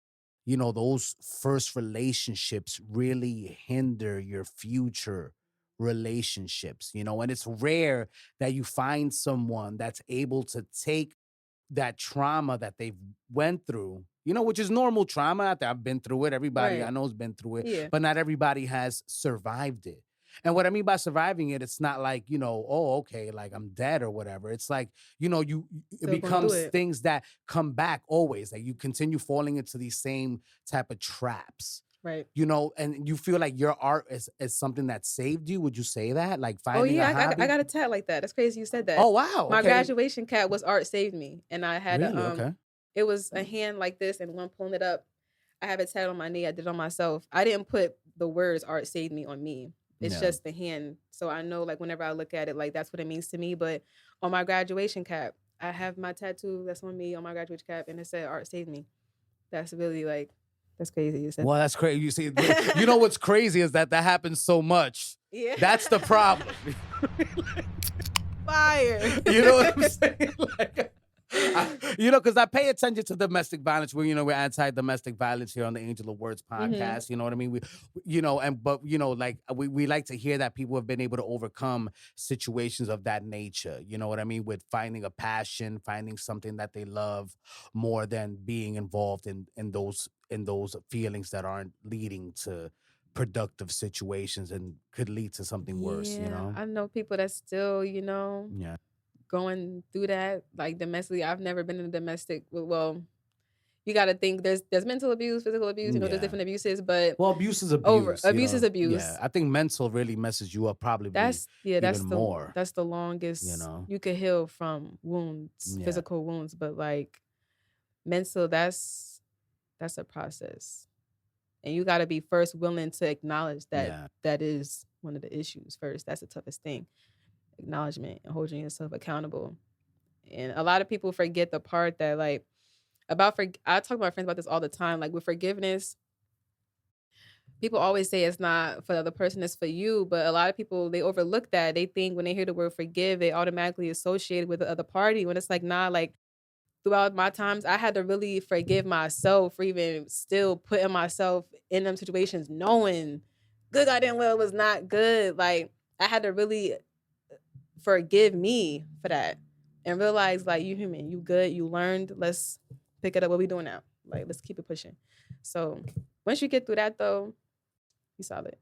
those first relationships really hinder your future relationships, and it's rare that you find someone that's able to take that trauma that they've went through, which is normal trauma out there. I've been through it. Everybody I Right. know has been through it, Yeah. but not everybody has survived it. And what I mean by surviving it, it's not like, oh, okay, like I'm dead or whatever. It's like, it Still going through becomes it. things that come back always. Like you continue falling into these same type of traps. Right. You know, and you feel like your art is something that saved you. Would you say that? Like Oh finding a yeah, I hobby? got a tat like that. That's crazy you said that. Oh wow. My Okay. graduation cat was Art Saved Me, and I had Really? Okay. it was a hand like this and one pulling it up. I have it tatted on my knee. I did it on myself. I didn't put the words Art Saved Me on me. It's Yeah. just the hand. So I know like whenever I look at it, like that's what it means to me. But on my graduation cap, I have my tattoo that's on me on my graduation cap, and it said Art Saved Me. That's really like that's crazy. You said Well, that's crazy. You see, you know what's crazy is that happens so much. yeah. That's the problem. Fire. You know what I'm saying? Like, you know, because I pay attention to domestic violence. We're anti-domestic violence here on the Angel of Words podcast. You know what I mean? But like we like to hear that people have been able to overcome situations of that nature. You know what I mean? With finding a passion, finding something that they love more than being involved in those feelings that aren't leading to productive situations and could lead to something worse. You know? I know people that still, Yeah. going through that, like domestically. I've never been in a domestic. Well, you got to think there's mental abuse, physical abuse. There's different abuses, but well, abuse is abuse. Abuse is abuse. Yeah, I think mental really messes you up. Probably that's more. That's the longest. You could heal from wounds, physical wounds, but like mental, that's a process, and you got to be first willing to acknowledge that that is one of the issues first. That's the toughest thing. Acknowledgement and holding yourself accountable. And a lot of people forget the part that like I talk to my friends about this all the time. Like with forgiveness, people always say it's not for the other person, it's for you. But a lot of people, they overlook that. They think when they hear the word forgive, they automatically associate it with the other party. When it's like, nah, like throughout my times, I had to really forgive myself for even still putting myself in them situations, knowing good goddamn well it was not good. Like I had to really forgive me for that and realize like you human, you good, you learned, let's pick it up. What we doing now? Like let's keep it pushing. So once you get through that though, you solid.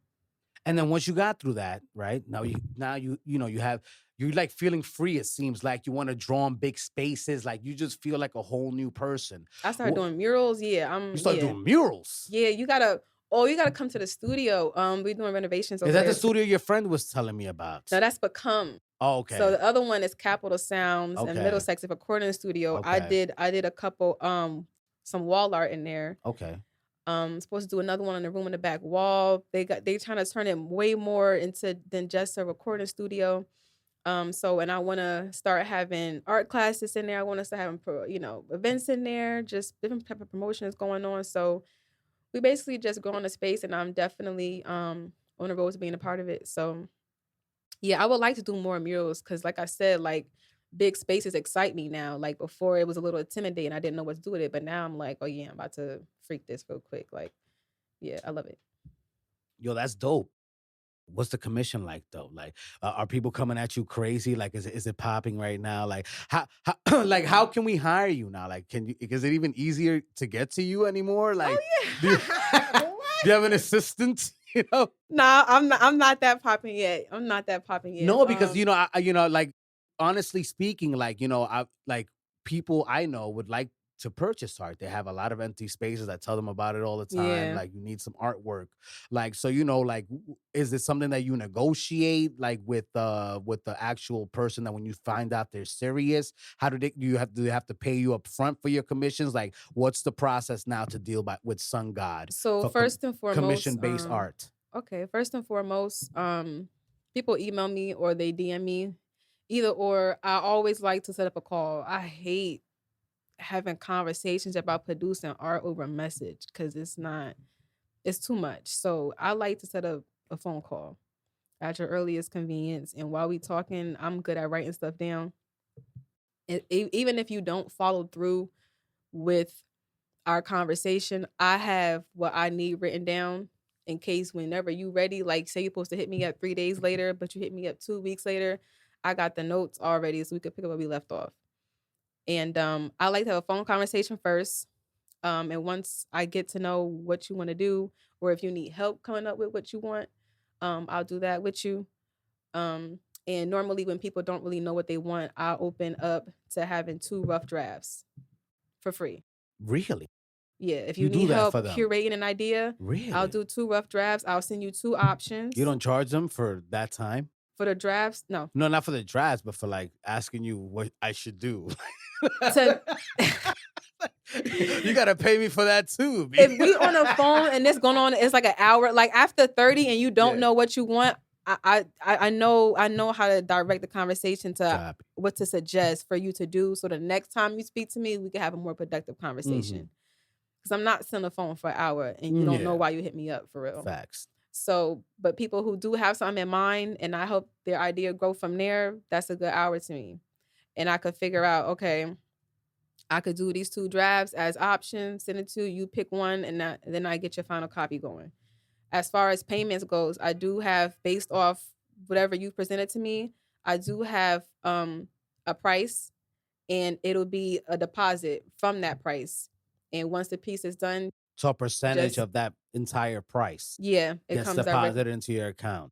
And then once you got through that, right? Now you're like feeling free. It seems like you want to draw in big spaces. Like you just feel like a whole new person. I started doing murals. Yeah, you started doing murals. Yeah, you gotta come to the studio. We're doing renovations over Is that there. the studio your friend was telling me about? No, that's Become. Oh, okay. So the other one is Capital Sounds and Middlesex Recording Studio. Okay. I did a couple some wall art in there. Okay. Supposed to do another one in the room in the back wall. They trying to turn it way more into than just a recording studio. So and I want to start having art classes in there. I want to start having events in there, just different type of promotions going on. So we basically just growing the space, and I'm definitely on the road to being a part of it. So yeah, I would like to do more murals because, like I said, like big spaces excite me now. Like before, it was a little intimidating. I didn't know what to do with it, but now I'm like, oh yeah, I'm about to freak this real quick. Like, yeah, I love it. Yo, that's dope. What's the commission like though? Like, are people coming at you crazy? Like, is it popping right now? Like, how like how can we hire you now? Like, is it even easier to get to you anymore? Like, oh yeah, do you have an assistant? You know? Nah, I'm not that popping yet. I'm not that popping yet. No, because like honestly speaking, like I like people I know would like to purchase art. They have a lot of empty spaces. I tell them about it all the time. Yeah. Like you need some artwork. Like so, like is this something that you negotiate like with the actual person that when you find out they're serious? How do they have to pay you up front for your commissions? Like what's the process now to deal with Sungod? So first and foremost, commission-based art. Okay, first and foremost, people email me or they DM me. Either or, I always like to set up a call. I hate having conversations about producing art over a message because it's too much. So I like to set up a phone call at your earliest convenience. And while we talking, I'm good at writing stuff down. Even if you don't follow through with our conversation, I have what I need written down in case whenever you ready, like say you're supposed to hit me up 3 days later, but you hit me up 2 weeks later, I got the notes already so we could pick up where we left off. And I like to have a phone conversation first. And once I get to know what you want to do, or if you need help coming up with what you want, I'll do that with you. And normally when people don't really know what they want, I'll open up to having 2 rough drafts for free. Really? Yeah, if You you do need that help for them? curating an idea, I'll Really? do 2 rough drafts. I'll send you 2 options. You don't charge them for that time? For the drafts? No. No, not for the drafts, but for like asking you what I should do. To You gotta pay me for that too. B. if we on a phone and this going on, it's like an hour. Like after 30 and you don't Yeah. know what you want, I know how to direct the conversation to Copy. what to suggest for you to do. So the next time you speak to me, we can have a more productive Mm-hmm. conversation. Because I'm not sitting on the phone for an hour and you don't know Yeah. why you hit me up for real. Facts. So, but people who do have something in mind and I hope their idea grow from there, that's a good hour to me. And I could figure out, okay, I could do these 2 drafts as options, send it to you, pick one, and then I get your final copy going. As far as payments goes, I do have, based off whatever you presented to me, I do have a price, and it'll be a deposit from that price. And once the piece is done, So a percentage Just- of that entire price yeah, it gets comes deposited direct. into your account.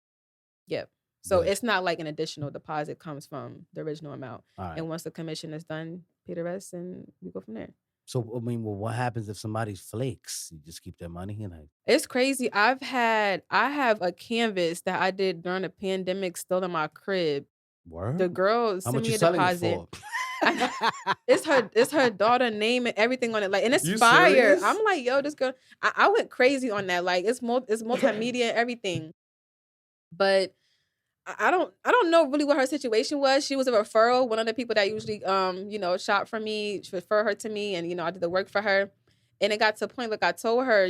Yep. So Good. it's not like an additional deposit comes from the original amount. All right. And once the commission is done, pay the rest, and we go from there. So I mean, well, what happens if somebody flakes? You just keep their money and It's crazy. I have a canvas that I did during the pandemic still in my crib. word. The girl How sent much me you a selling deposit. it for? It's her daughter name and everything on it. Like, and it's You fire. serious? I'm like, yo, this girl. I went crazy on that. Like, it's multimedia and everything. But I don't know really what her situation was. She was a referral. One of the people that usually shop for me, refer her to me, and I did the work for her. And it got to a point, like I told her,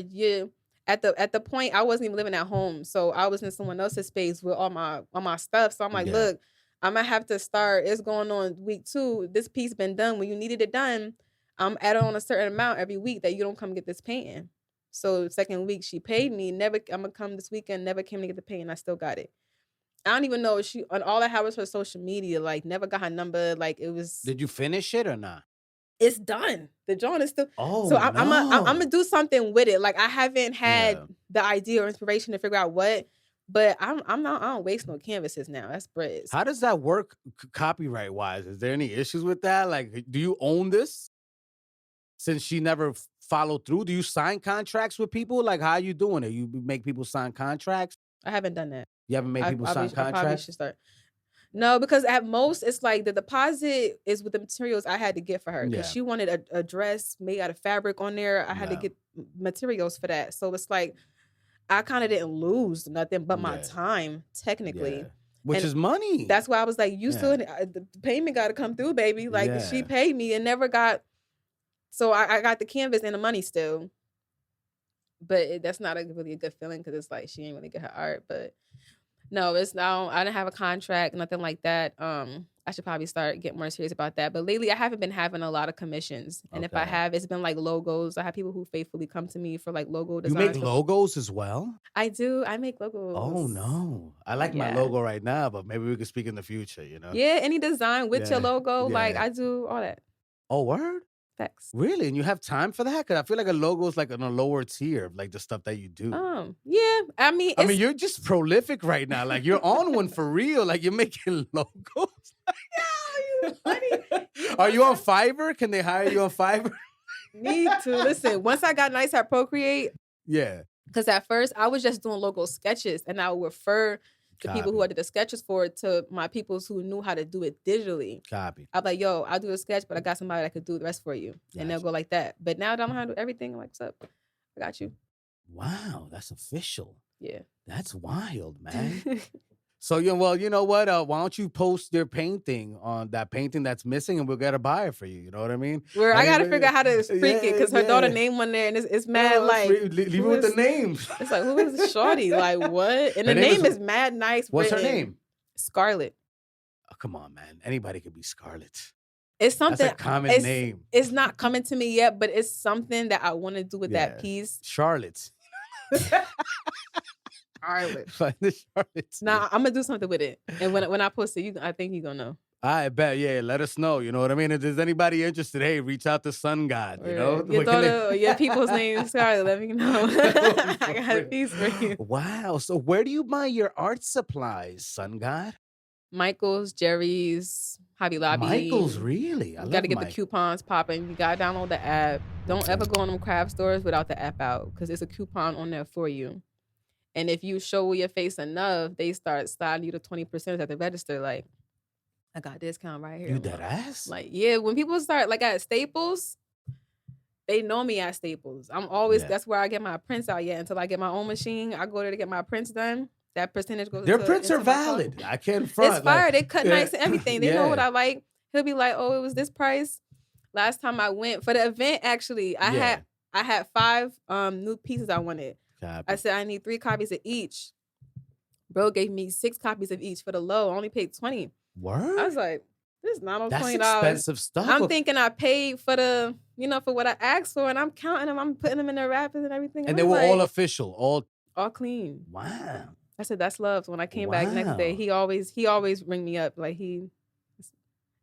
at the point I wasn't even living at home. So I was in someone else's space with all my stuff. So I'm like, Yeah. look, I'm gonna have to start. It's going on week 2. This piece been done. When you needed it done, I'm adding on a certain amount every week that you don't come get this painting. So the second week she paid me. I'm gonna come this weekend. Never came to get the painting. I still got it. I don't even know if she on all I had was her social media. Like never got her number. Like it was. Did you finish it or not? It's done. The drawing is still. Oh, So I'm gonna no. do something with it. Like I haven't had Yeah. the idea or inspiration to figure out what. But I'm not. I don't waste no canvases now. That's breads. How does that work copyright wise? Is there any issues with that? Like, do you own this? Since she never followed through, do you sign contracts with people? Like, how are you doing it? You make people sign contracts? I haven't done that. You haven't made people sign I probably contracts? should start. No, because at most it's like the deposit is with the materials I had to get for her because Yeah. she wanted a dress made out of fabric on there. I had to Yeah. get materials for that. So it's like I kind of didn't lose nothing but my Yeah. time technically. Yeah. Which And is money. That's why I was like, you Yeah. still the payment got to come through, baby. Like she Yeah. paid me and never got. So I got the canvas and the money still. But that's not really a good feeling because it's like she ain't really get her art. But no, it's now I didn't have a contract, nothing like that. I should probably start getting more serious about that. But lately I haven't been having a lot of commissions. And if I Okay. have, it's been like logos. I have people who faithfully come to me for like logo You designs. make logos as well? I do. I make logos. Oh no. I like my Yeah. logo right now, but maybe we could speak in the future, Yeah, any design with your Yeah, logo, like yeah. I do all that. Oh, word? Facts. Really? And you have time for that? Because I feel like a logo is like on a lower tier of like the stuff that you do. Yeah. I mean, I mean, you're just prolific right now. Like you're on one for real. Like you're making logos. you funny. Are you on Fiverr? Can they hire you on Fiverr? Need to listen. Once I got nice at Procreate, Yeah. because at first I was just doing logo sketches, and I would refer the people who I Copy. did the sketches for to my peoples who knew how to do it digitally. Copy. I'm like, yo, I'll do a sketch, but I got somebody that could do the rest for you, and they'll Gotcha. go like that. But now that I'm handle everything, I'm like, what's up? I got you. Wow, that's official. Yeah. That's wild, man. So yeah, well, you know what? Why don't you post your painting on that painting that's missing, and we'll get a buyer for you. You know what I mean? Where I gotta Anyway, figure out how to freak it because her daughter yeah. name on there, and it's mad No, like leave it who with the is- names. It's like who is Shorty? Like what? And Her the name name is- is mad nice. What's her written. name? Scarlett. Oh, come on, man. Anybody could be Scarlett. It's something. That's a common it's, name. It's not coming to me yet, but it's something that I want to do with that Yeah. piece. Charlotte. Scarlett. Find the Charlotte. Now I'm gonna do something with it, and when I post it, I think you're gonna know. I bet. Yeah, let us know. You know what I mean? If there's anybody interested, hey, reach out to Sungod. You know? Your What can they- daughter, or your people's name is Scarlett. Let me know. I got a piece for you. Wow. So where do you buy your art supplies, Sungod? Michael's, Jerry's, Hobby Lobby. Michael's, really? I You love got to get the Mike. coupons popping. You got to download the app. Don't Okay. ever go on them craft stores without the app out because there's a coupon on there for you. And if you show your face enough, they start sliding you to 20% at the register. Like, I got a discount right here. You dead ass? Like, yeah, when people start, like at Staples, they know me at Staples. I'm always, Yeah. that's where I get my prints out yet until I get my own machine. I go there to get my prints done. That percentage goes Their prints are valid. I can't front. It's fire. Like, They cut nice and everything. They know what yeah. I like. He'll be like, oh, it was this price. Last time I went for the event, actually, I had 5 new pieces I wanted. Copy. I said I need 3 copies of each. Bro gave me 6 copies of each for the low. I only paid $20. Word? I was like, this is not on $20. That's expensive stuff. I'm thinking I paid for the, for what I asked for, and I'm counting them. I'm putting them in the wrappers and everything. And they were all official, all clean. Wow. I said that's love. So when I came back next day, he always ring me up like it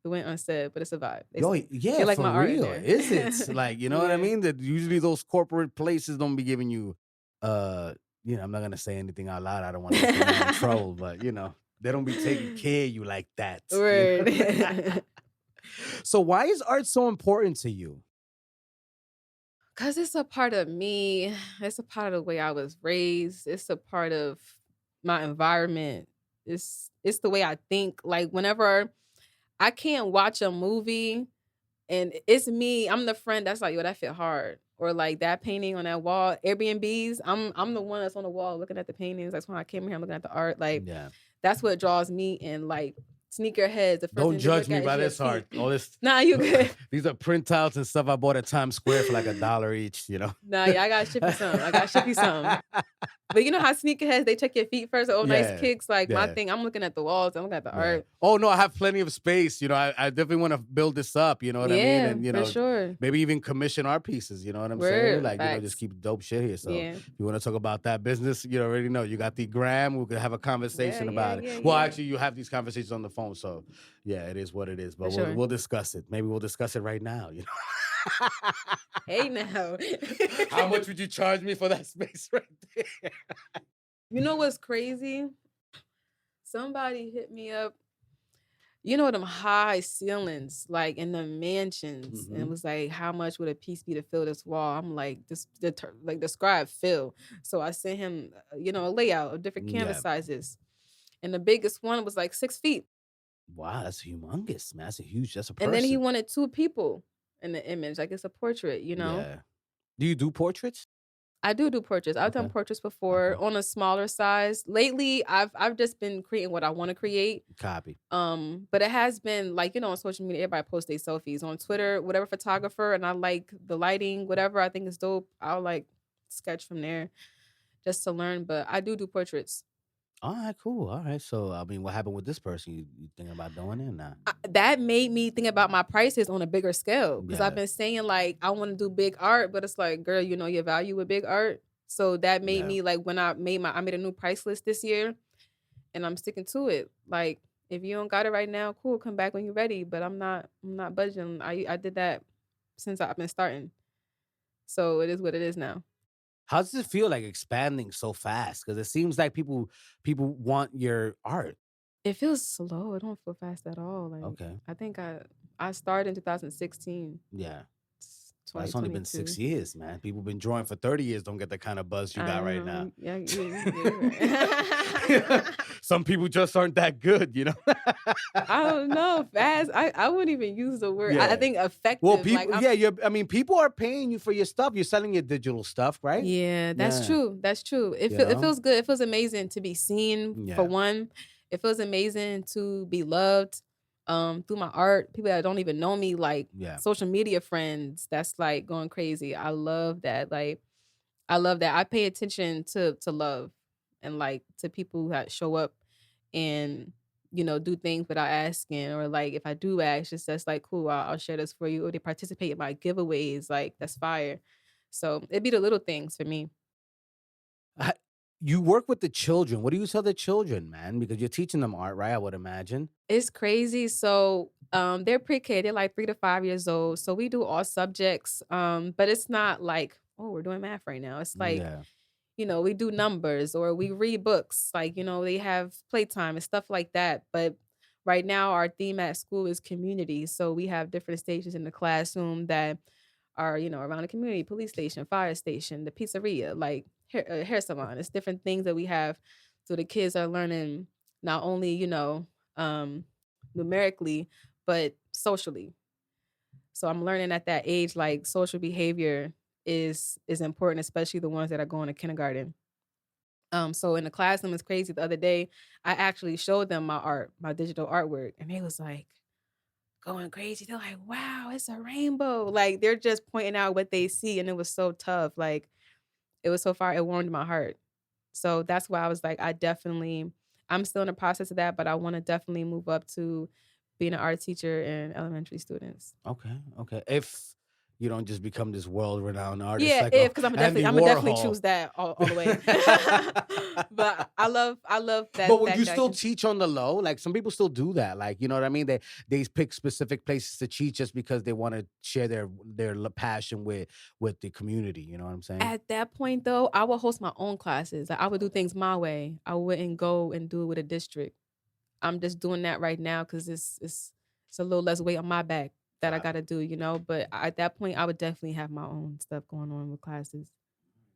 went unsaid, but it's a vibe. Yeah, like for my real. art Is it? Like, you know what I mean? That usually those corporate places don't be giving you I'm not gonna say anything out loud. I don't want to get in trouble, but they don't be taking care of you like that. Right. So why is art so important to you? Because it's a part of me. It's a part of the way I was raised. It's a part of my environment. It's the way I think. Like whenever I can't watch a movie and it's me, I'm the friend that's like, yo, that fit hard. Or like that painting on that wall, Airbnbs, I'm the one that's on the wall looking at the paintings. That's when I came here, I'm looking at the art. Like that's what draws me in. Like sneakerheads. Don't judge me by this art. All this. Nah, you good. These are printouts and stuff I bought at Times Square for like $1 each, Nah, yeah, I gotta ship you some. But you know how sneakerheads, they check your feet first. Oh, nice kicks. Like my thing, I'm looking at the walls. I'm looking at the art. Oh no, I have plenty of space. I definitely want to build this up. You know what I mean? And for sure. maybe even commission art pieces. You know what I'm saying? Like facts. just keep dope shit here. So if you want to talk about that business, you already know. You got the gram. We could have a conversation about it. Well, actually, you have these conversations on the phone. So yeah, it is what it is. But we'll discuss it. Maybe we'll discuss it right now. Hey now. How much would you charge me for that space right there? You know what's crazy? Somebody hit me up. You know them high ceilings, like in the mansions, and it was like, how much would a piece be to fill this wall? I'm like, describe fill. So I sent him, a layout of different canvas sizes, and the biggest one was like 6 feet. Wow, that's humongous, man. That's a person. And then he wanted 2 people in the image, like it's a portrait, Yeah. Do you do portraits? I do portraits. I've done portraits before on a smaller size. Lately, I've just been creating what I want to create. Copy. But it has been like, on social media, everybody posts their selfies. On Twitter, whatever photographer, and I like the lighting, whatever I think is dope, I'll like sketch from there just to learn. But I do portraits. All right, cool. All right. So, I mean, what happened with this person? You thinking about doing it or not? That made me think about my prices on a bigger scale. Because I've been saying, like, I want to do big art, but it's like, girl, you know your value with big art. So that made me, like, when I made a new price list this year, and I'm sticking to it. Like, if you don't got it right now, cool, come back when you're ready. But I'm not budging. I did that since I've been starting. So it is what it is now. How does it feel like expanding so fast? Because it seems like people want your art. It feels slow. It don't feel fast at all. Like, okay. I think I started in 2016. Yeah. It's only been 6 years, man. People been drawing for 30 years, don't get the kind of buzz you got right now. Yeah. Some people just aren't that good, I don't know. Fast. I wouldn't even use the word. I think effective. Well, people, people are paying you for your stuff. You're selling your digital stuff, right? Yeah, that's true. That's true. It feels good. It feels amazing to be seen, for one. It feels amazing to be loved. Through my art, people that don't even know me, like social media friends, that's like going crazy. I love that. Like, I love that. I pay attention to love and like to people that show up and, do things without asking, or like if I do ask, just that's like, cool, I'll share this for you. Or they participate in my giveaways, like that's fire. So it'd be the little things for me. You work with the children. What do you tell the children, man? Because you're teaching them art, right? I would imagine. It's crazy. So they're pre-K. They're like 3 to 5 years old. So we do all subjects. But it's not like, oh, we're doing math right now. It's like, we do numbers or we read books. Like, they have playtime and stuff like that. But right now our theme at school is community. So we have different stations in the classroom that are, around the community, police station, fire station, the pizzeria, like hair salon. It's different things that we have. So the kids are learning not only, um, numerically, but socially. So I'm learning at that age, like social behavior is important, especially the ones that are going to kindergarten. So in the classroom, it's crazy. The other day, I actually showed them my art, my digital artwork, and they was like going crazy. They're like, "Wow, it's a rainbow!" Like they're just pointing out what they see, and it was so tough. Like it was so far, it warmed my heart. So that's why I was like, I'm still in the process of that, but I want to definitely move up to being an art teacher in elementary students. Okay, okay. If you don't just become this world-renowned artist Yeah, like if because Andy I'm gonna definitely Warhol. choose that all the way. But I love But that would you fact that I still can. teach on the low? Like some people still do that. Like, you know what I mean? They pick specific places to teach just because they want to share their passion with the community. You know what I'm saying? At that point, though, I would host my own classes. Like, I would do things my way. I wouldn't go and do it with a district. I'm just doing that right now because it's a little less weight on my back that I Got it. gotta do, But at that point, I would definitely have my own stuff going on with classes.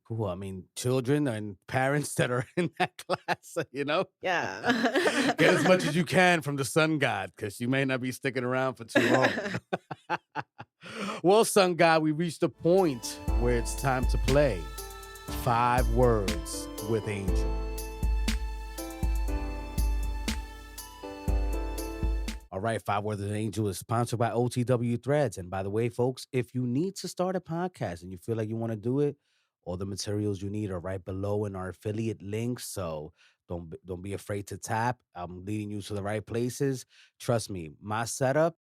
Cool. I mean, children and parents that are in that class, Yeah. get as much as you can from the sun god because you may not be sticking around for too long. Well, sun god, we reached a point where it's time to play 5 words with Angel. All right, 5 Words with Angel is sponsored by OTW Threads. And by the way, folks, if you need to start a podcast and you feel like you want to do it, all the materials you need are right below in our affiliate links. So don't be afraid to tap. I'm leading you to the right places. Trust me, my setup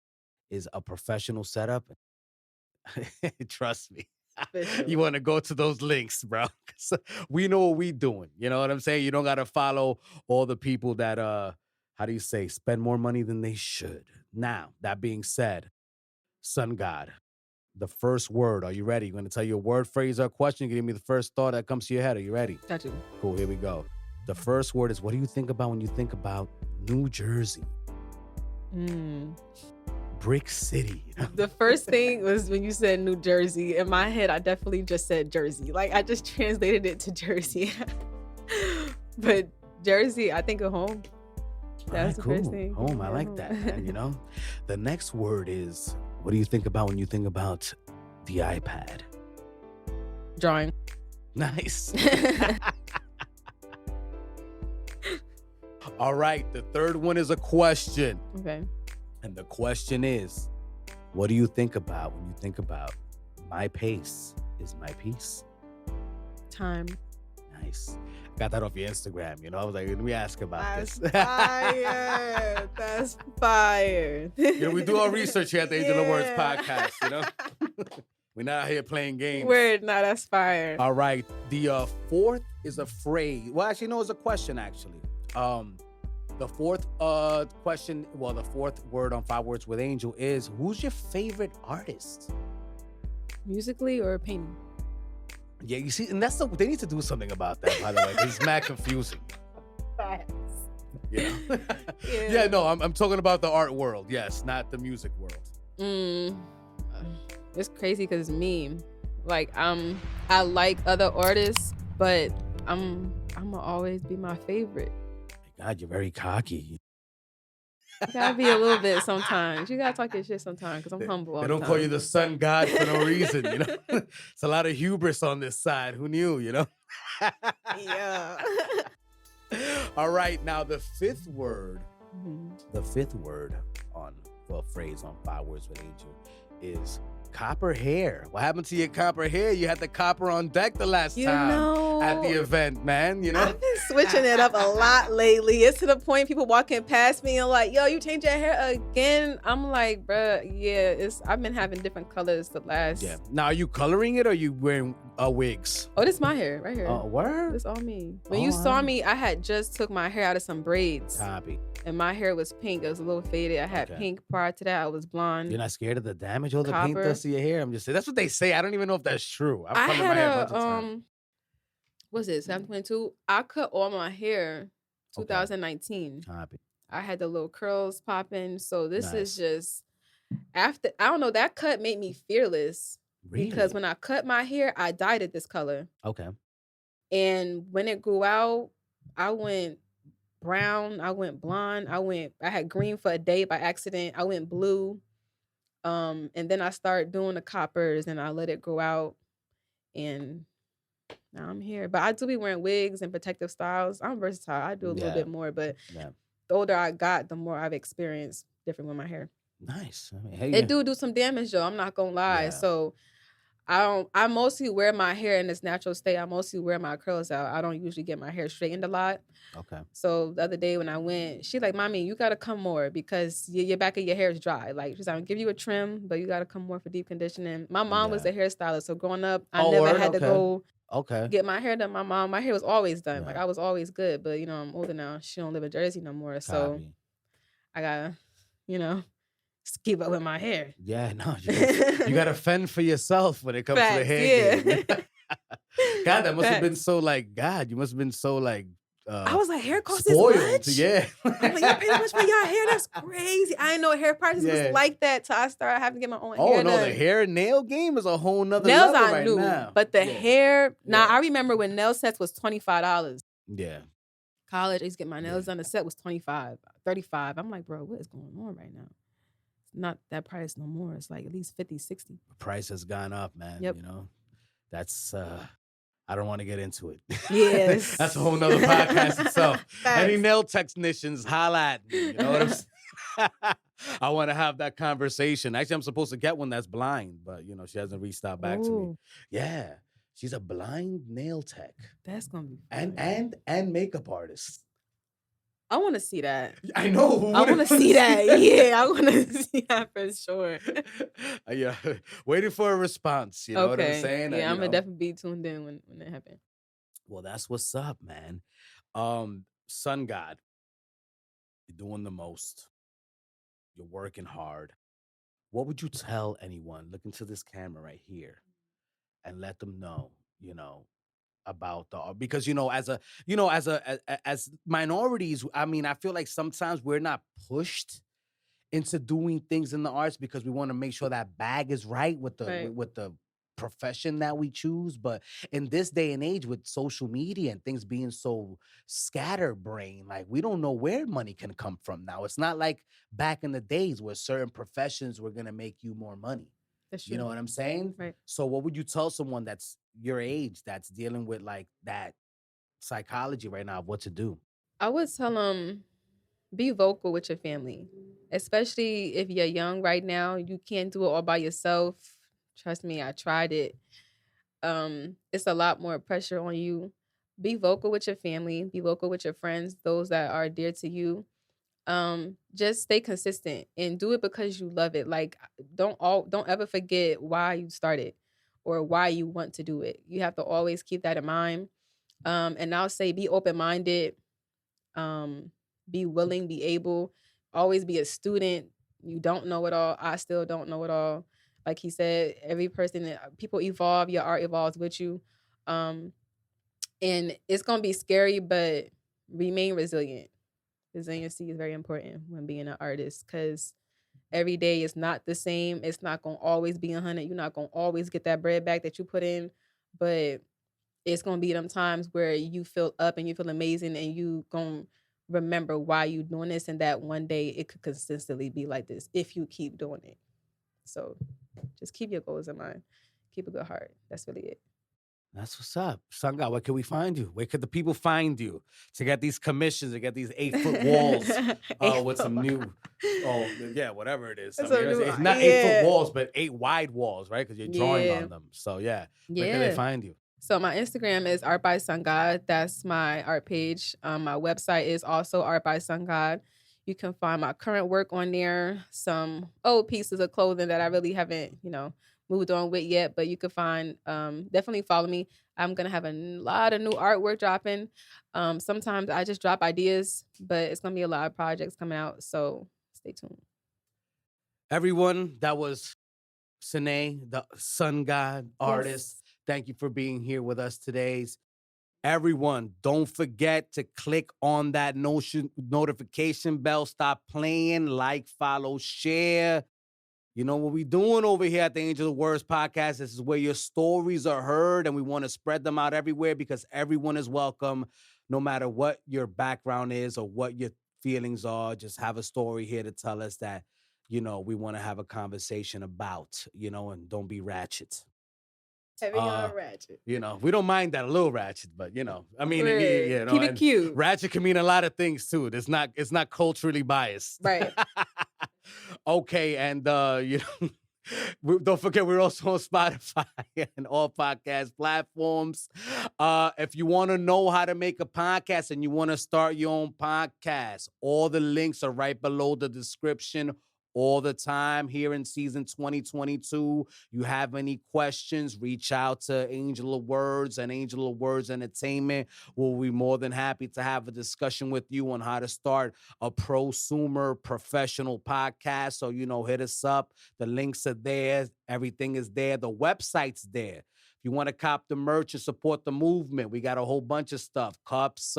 is a professional setup. Trust me. For You sure. want to go to those links, bro. 'Cause we know what we doing. You know what I'm saying? You don't got to follow all the people that how do you say, spend more money than they should. Now, that being said, sun god, the first word, are you ready? I'm going to tell you a word, phrase, or question. Give me the first thought that comes to your head. Are you ready? Got you. Cool, here we go. The first word is, what do you think about when you think about New Jersey? Mm. Brick City. The first thing was when you said New Jersey. In my head, I definitely just said Jersey. Like I just translated it to Jersey. But Jersey, I think of home. That's the first thing. Home, I like that, man, The next word is, what do you think about when you think about the iPad? Drawing. Nice. All right, the third one is a question. Okay. And the question is, what do you think about when you think about my pace is my peace? Time. Nice. Got that off your Instagram, I was like, let me ask about That's this. fire. That's fire. We do our research here at the Angel of Words podcast, We're not here playing games. Word, no, that's fire. All right. The fourth is a phrase. Well, actually, no, it's a question, actually. The fourth question, the fourth word on 5 Words with Angel is, who's your favorite artist? Musically or painting? Yeah, you see, and they need to do something about that, by the way. It's mad confusing. Facts. Yeah, no, I'm talking about the art world. Yes, not the music world. It's crazy because it's me. Like I like other artists, but I'm gonna always be my favorite. God, you're very cocky. You gotta be a little bit sometimes. You gotta talk your shit sometimes because I'm humble all They the don't time. call you the sun god for no reason, It's a lot of hubris on this side. Who knew, Yeah. All right, now the fifth word, Mm-hmm. phrase on 5 Words with Angel is copper hair. What happened to your copper hair? You had the copper on deck the last time at the event, man. I've been switching it up a lot lately. It's to the point people walking past me and like, yo, you changed your hair again? I'm like, bruh, yeah, I've been having different colors the last. Yeah. Now, are you coloring it or are you wearing wigs? Oh, this is my hair right here. Word? It's all me. When you saw me, I had just took my hair out of some braids. Copy. And my hair was pink. It was a little faded. I had pink prior to that. I was blonde. You're not scared of the damage all the paint does to your hair? I'm just saying. That's what they say. I don't even know if that's true. I had my hair a bunch of times. What's it, 722? I cut all my hair 2019. Copy. I had the little curls popping. So this is Nice. just after, I don't know, that cut made me fearless because Really? when I cut my hair, I dyed it this color. Okay. And when it grew out, I went brown, I went blonde, I had green for a day by accident. I went blue. And then I started doing the coppers and I let it grow out. And now I'm here. But I do be wearing wigs and protective styles. I'm versatile. I do a little Yeah. bit more, but Yeah. the older I got, the more I've experienced different with my hair. Nice. I mean, hey, It do some damage though. I'm not gonna lie. Yeah. So I mostly wear my hair in its natural state. I mostly wear my curls out. I don't usually get my hair straightened a lot. Okay. So the other day when I went, she like, "Mommy, you gotta come more because your back of your hair is dry." Like she's like, "I'll give you a trim, but you gotta come more for deep conditioning." My mom was Yeah. a hairstylist, so growing up, I Oh, never word? had to Okay. go Okay. get my hair done. My hair was always done. Like Right. I was always good. But I'm older now. She don't live in Jersey no more, so Copy. I gotta, just keep up with my hair. Yeah, no, you gotta fend for yourself when it comes to the Facts, hair game. yeah. God, that must have been Facts. so like, God, you must have been so like I was like, hair cost this spoiled. much? Yeah. I'm like, y'all pay this much for y'all hair? That's crazy. I didn't know hair prices was Yeah. like that till I started having to get my own Oh hair no, done. the hair and nail game is a whole nother Nails level I right knew, now. but the Yeah. hair. Now Yeah. I remember when nail sets was $25. Yeah. College, I used to get my nails Yeah. done. The set was $25, $35. I'm like, bro, what is going on right now? It's not that price no more. It's like at least $50, $60. The price has gone up, man. Yep. That's I don't want to get into it. Yes. That's a whole nother podcast itself. Any Facts. nail technicians, holla at me. You know what I'm saying? I want to have that conversation. Actually, I'm supposed to get one that's blind, but she hasn't reached out back to me. Ooh, Yeah. She's a blind nail tech that's gonna be fun. and makeup artist. I want to see that. I know. Who I want to wouldn't see that. Yeah, I want to see that for sure. Yeah, waiting for a response. You know what I'm saying? Yeah, I'm gonna definitely be tuned in when it happens. Well, that's what's up, man. Sun God, you're doing the most. You're working hard. What would you tell anyone? Look into this camera right here and let them know, about the art. Because as minorities, I mean, I feel like sometimes we're not pushed into doing things in the arts because we want to make sure that bag is right with the Right. with the profession that we choose. But in this day and age with social media and things being so scatterbrained, like we don't know where money can come from now. It's not like back in the days where certain professions were gonna make you more money. That's true. You know what I'm saying? Right. So what would you tell someone that's your age that's dealing with like that psychology right now of what to do? I would tell them be vocal with your family, especially if you're young right now. You can't do it all by yourself. Trust me, I tried it. It's a lot more pressure on you. Be vocal with your family. Be vocal with your friends, those that are dear to you. Just stay consistent and do it because you love it. Like don't ever forget why you started or why you want to do it. You have to always keep that in mind. And I'll say be open-minded, be willing, be able, always be a student. You don't know it all. I still don't know it all. Like he said, every person, people evolve, your art evolves with you. And it's gonna be scary, but remain resilient. Resiliency is very important when being an artist because every day is not the same. It's not gonna always be 100. You're not gonna always get that bread back that you put in, but it's gonna be them times where you feel up and you feel amazing and you gonna remember why you doing this and that one day it could consistently be like this if you keep doing it. So just keep your goals in mind. Keep a good heart. That's really it. That's what's up. Sangha, where can we find you? Where could the people find you to get these commissions, to get these 8-foot walls with some new, whatever it is. I mean, it's not 8-foot walls, but 8 wide walls, right? Because you're drawing on them. So where can they find you? So my Instagram is Art by Sungod. That's my art page. My website is also Art by Sungod. You can find my current work on there, some old pieces of clothing that I really haven't, moved on with yet, but you can find, definitely follow me. I'm going to have a lot of new artwork dropping. Sometimes I just drop ideas, but it's going to be a lot of projects coming out. So stay tuned. Everyone, that was Sanae, the sun god artist. Yes. Thank you for being here with us today. Everyone, don't forget to click on that notification bell. Stop playing, like, follow, share. You know what we doing over here at the Angel of Words podcast? This is where your stories are heard, and we want to spread them out everywhere because everyone is welcome, no matter what your background is or what your feelings are. Just have a story here to tell us that, we want to have a conversation about, and don't be ratchet. Heavy on ratchet. We don't mind that a little ratchet, but I mean, Right. Keep it and cute. ratchet can mean a lot of things too. It's not culturally biased. Right. Okay, and don't forget we're also on Spotify and all podcast platforms. If you want to know how to make a podcast and you want to start your own podcast, all the links are right below the description all the time here in season 2022. You have any questions, reach out to Angel of Words and Angel of Words Entertainment. We'll be more than happy to have a discussion with you on how to start a prosumer professional podcast. So, hit us up. The links are there. Everything is there. The website's there. If you want to cop the merch and support the movement, we got a whole bunch of stuff, cups,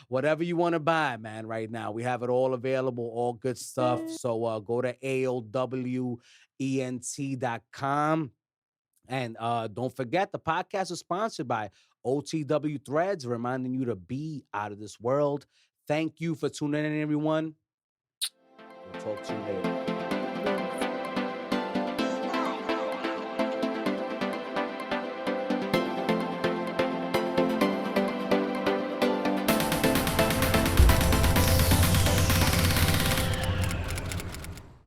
whatever you want to buy, man, right now. We have it all available, all good stuff. So go to AOWENT.com. And don't forget, the podcast is sponsored by OTW Threads, reminding you to be out of this world. Thank you for tuning in, everyone. We'll talk to you later.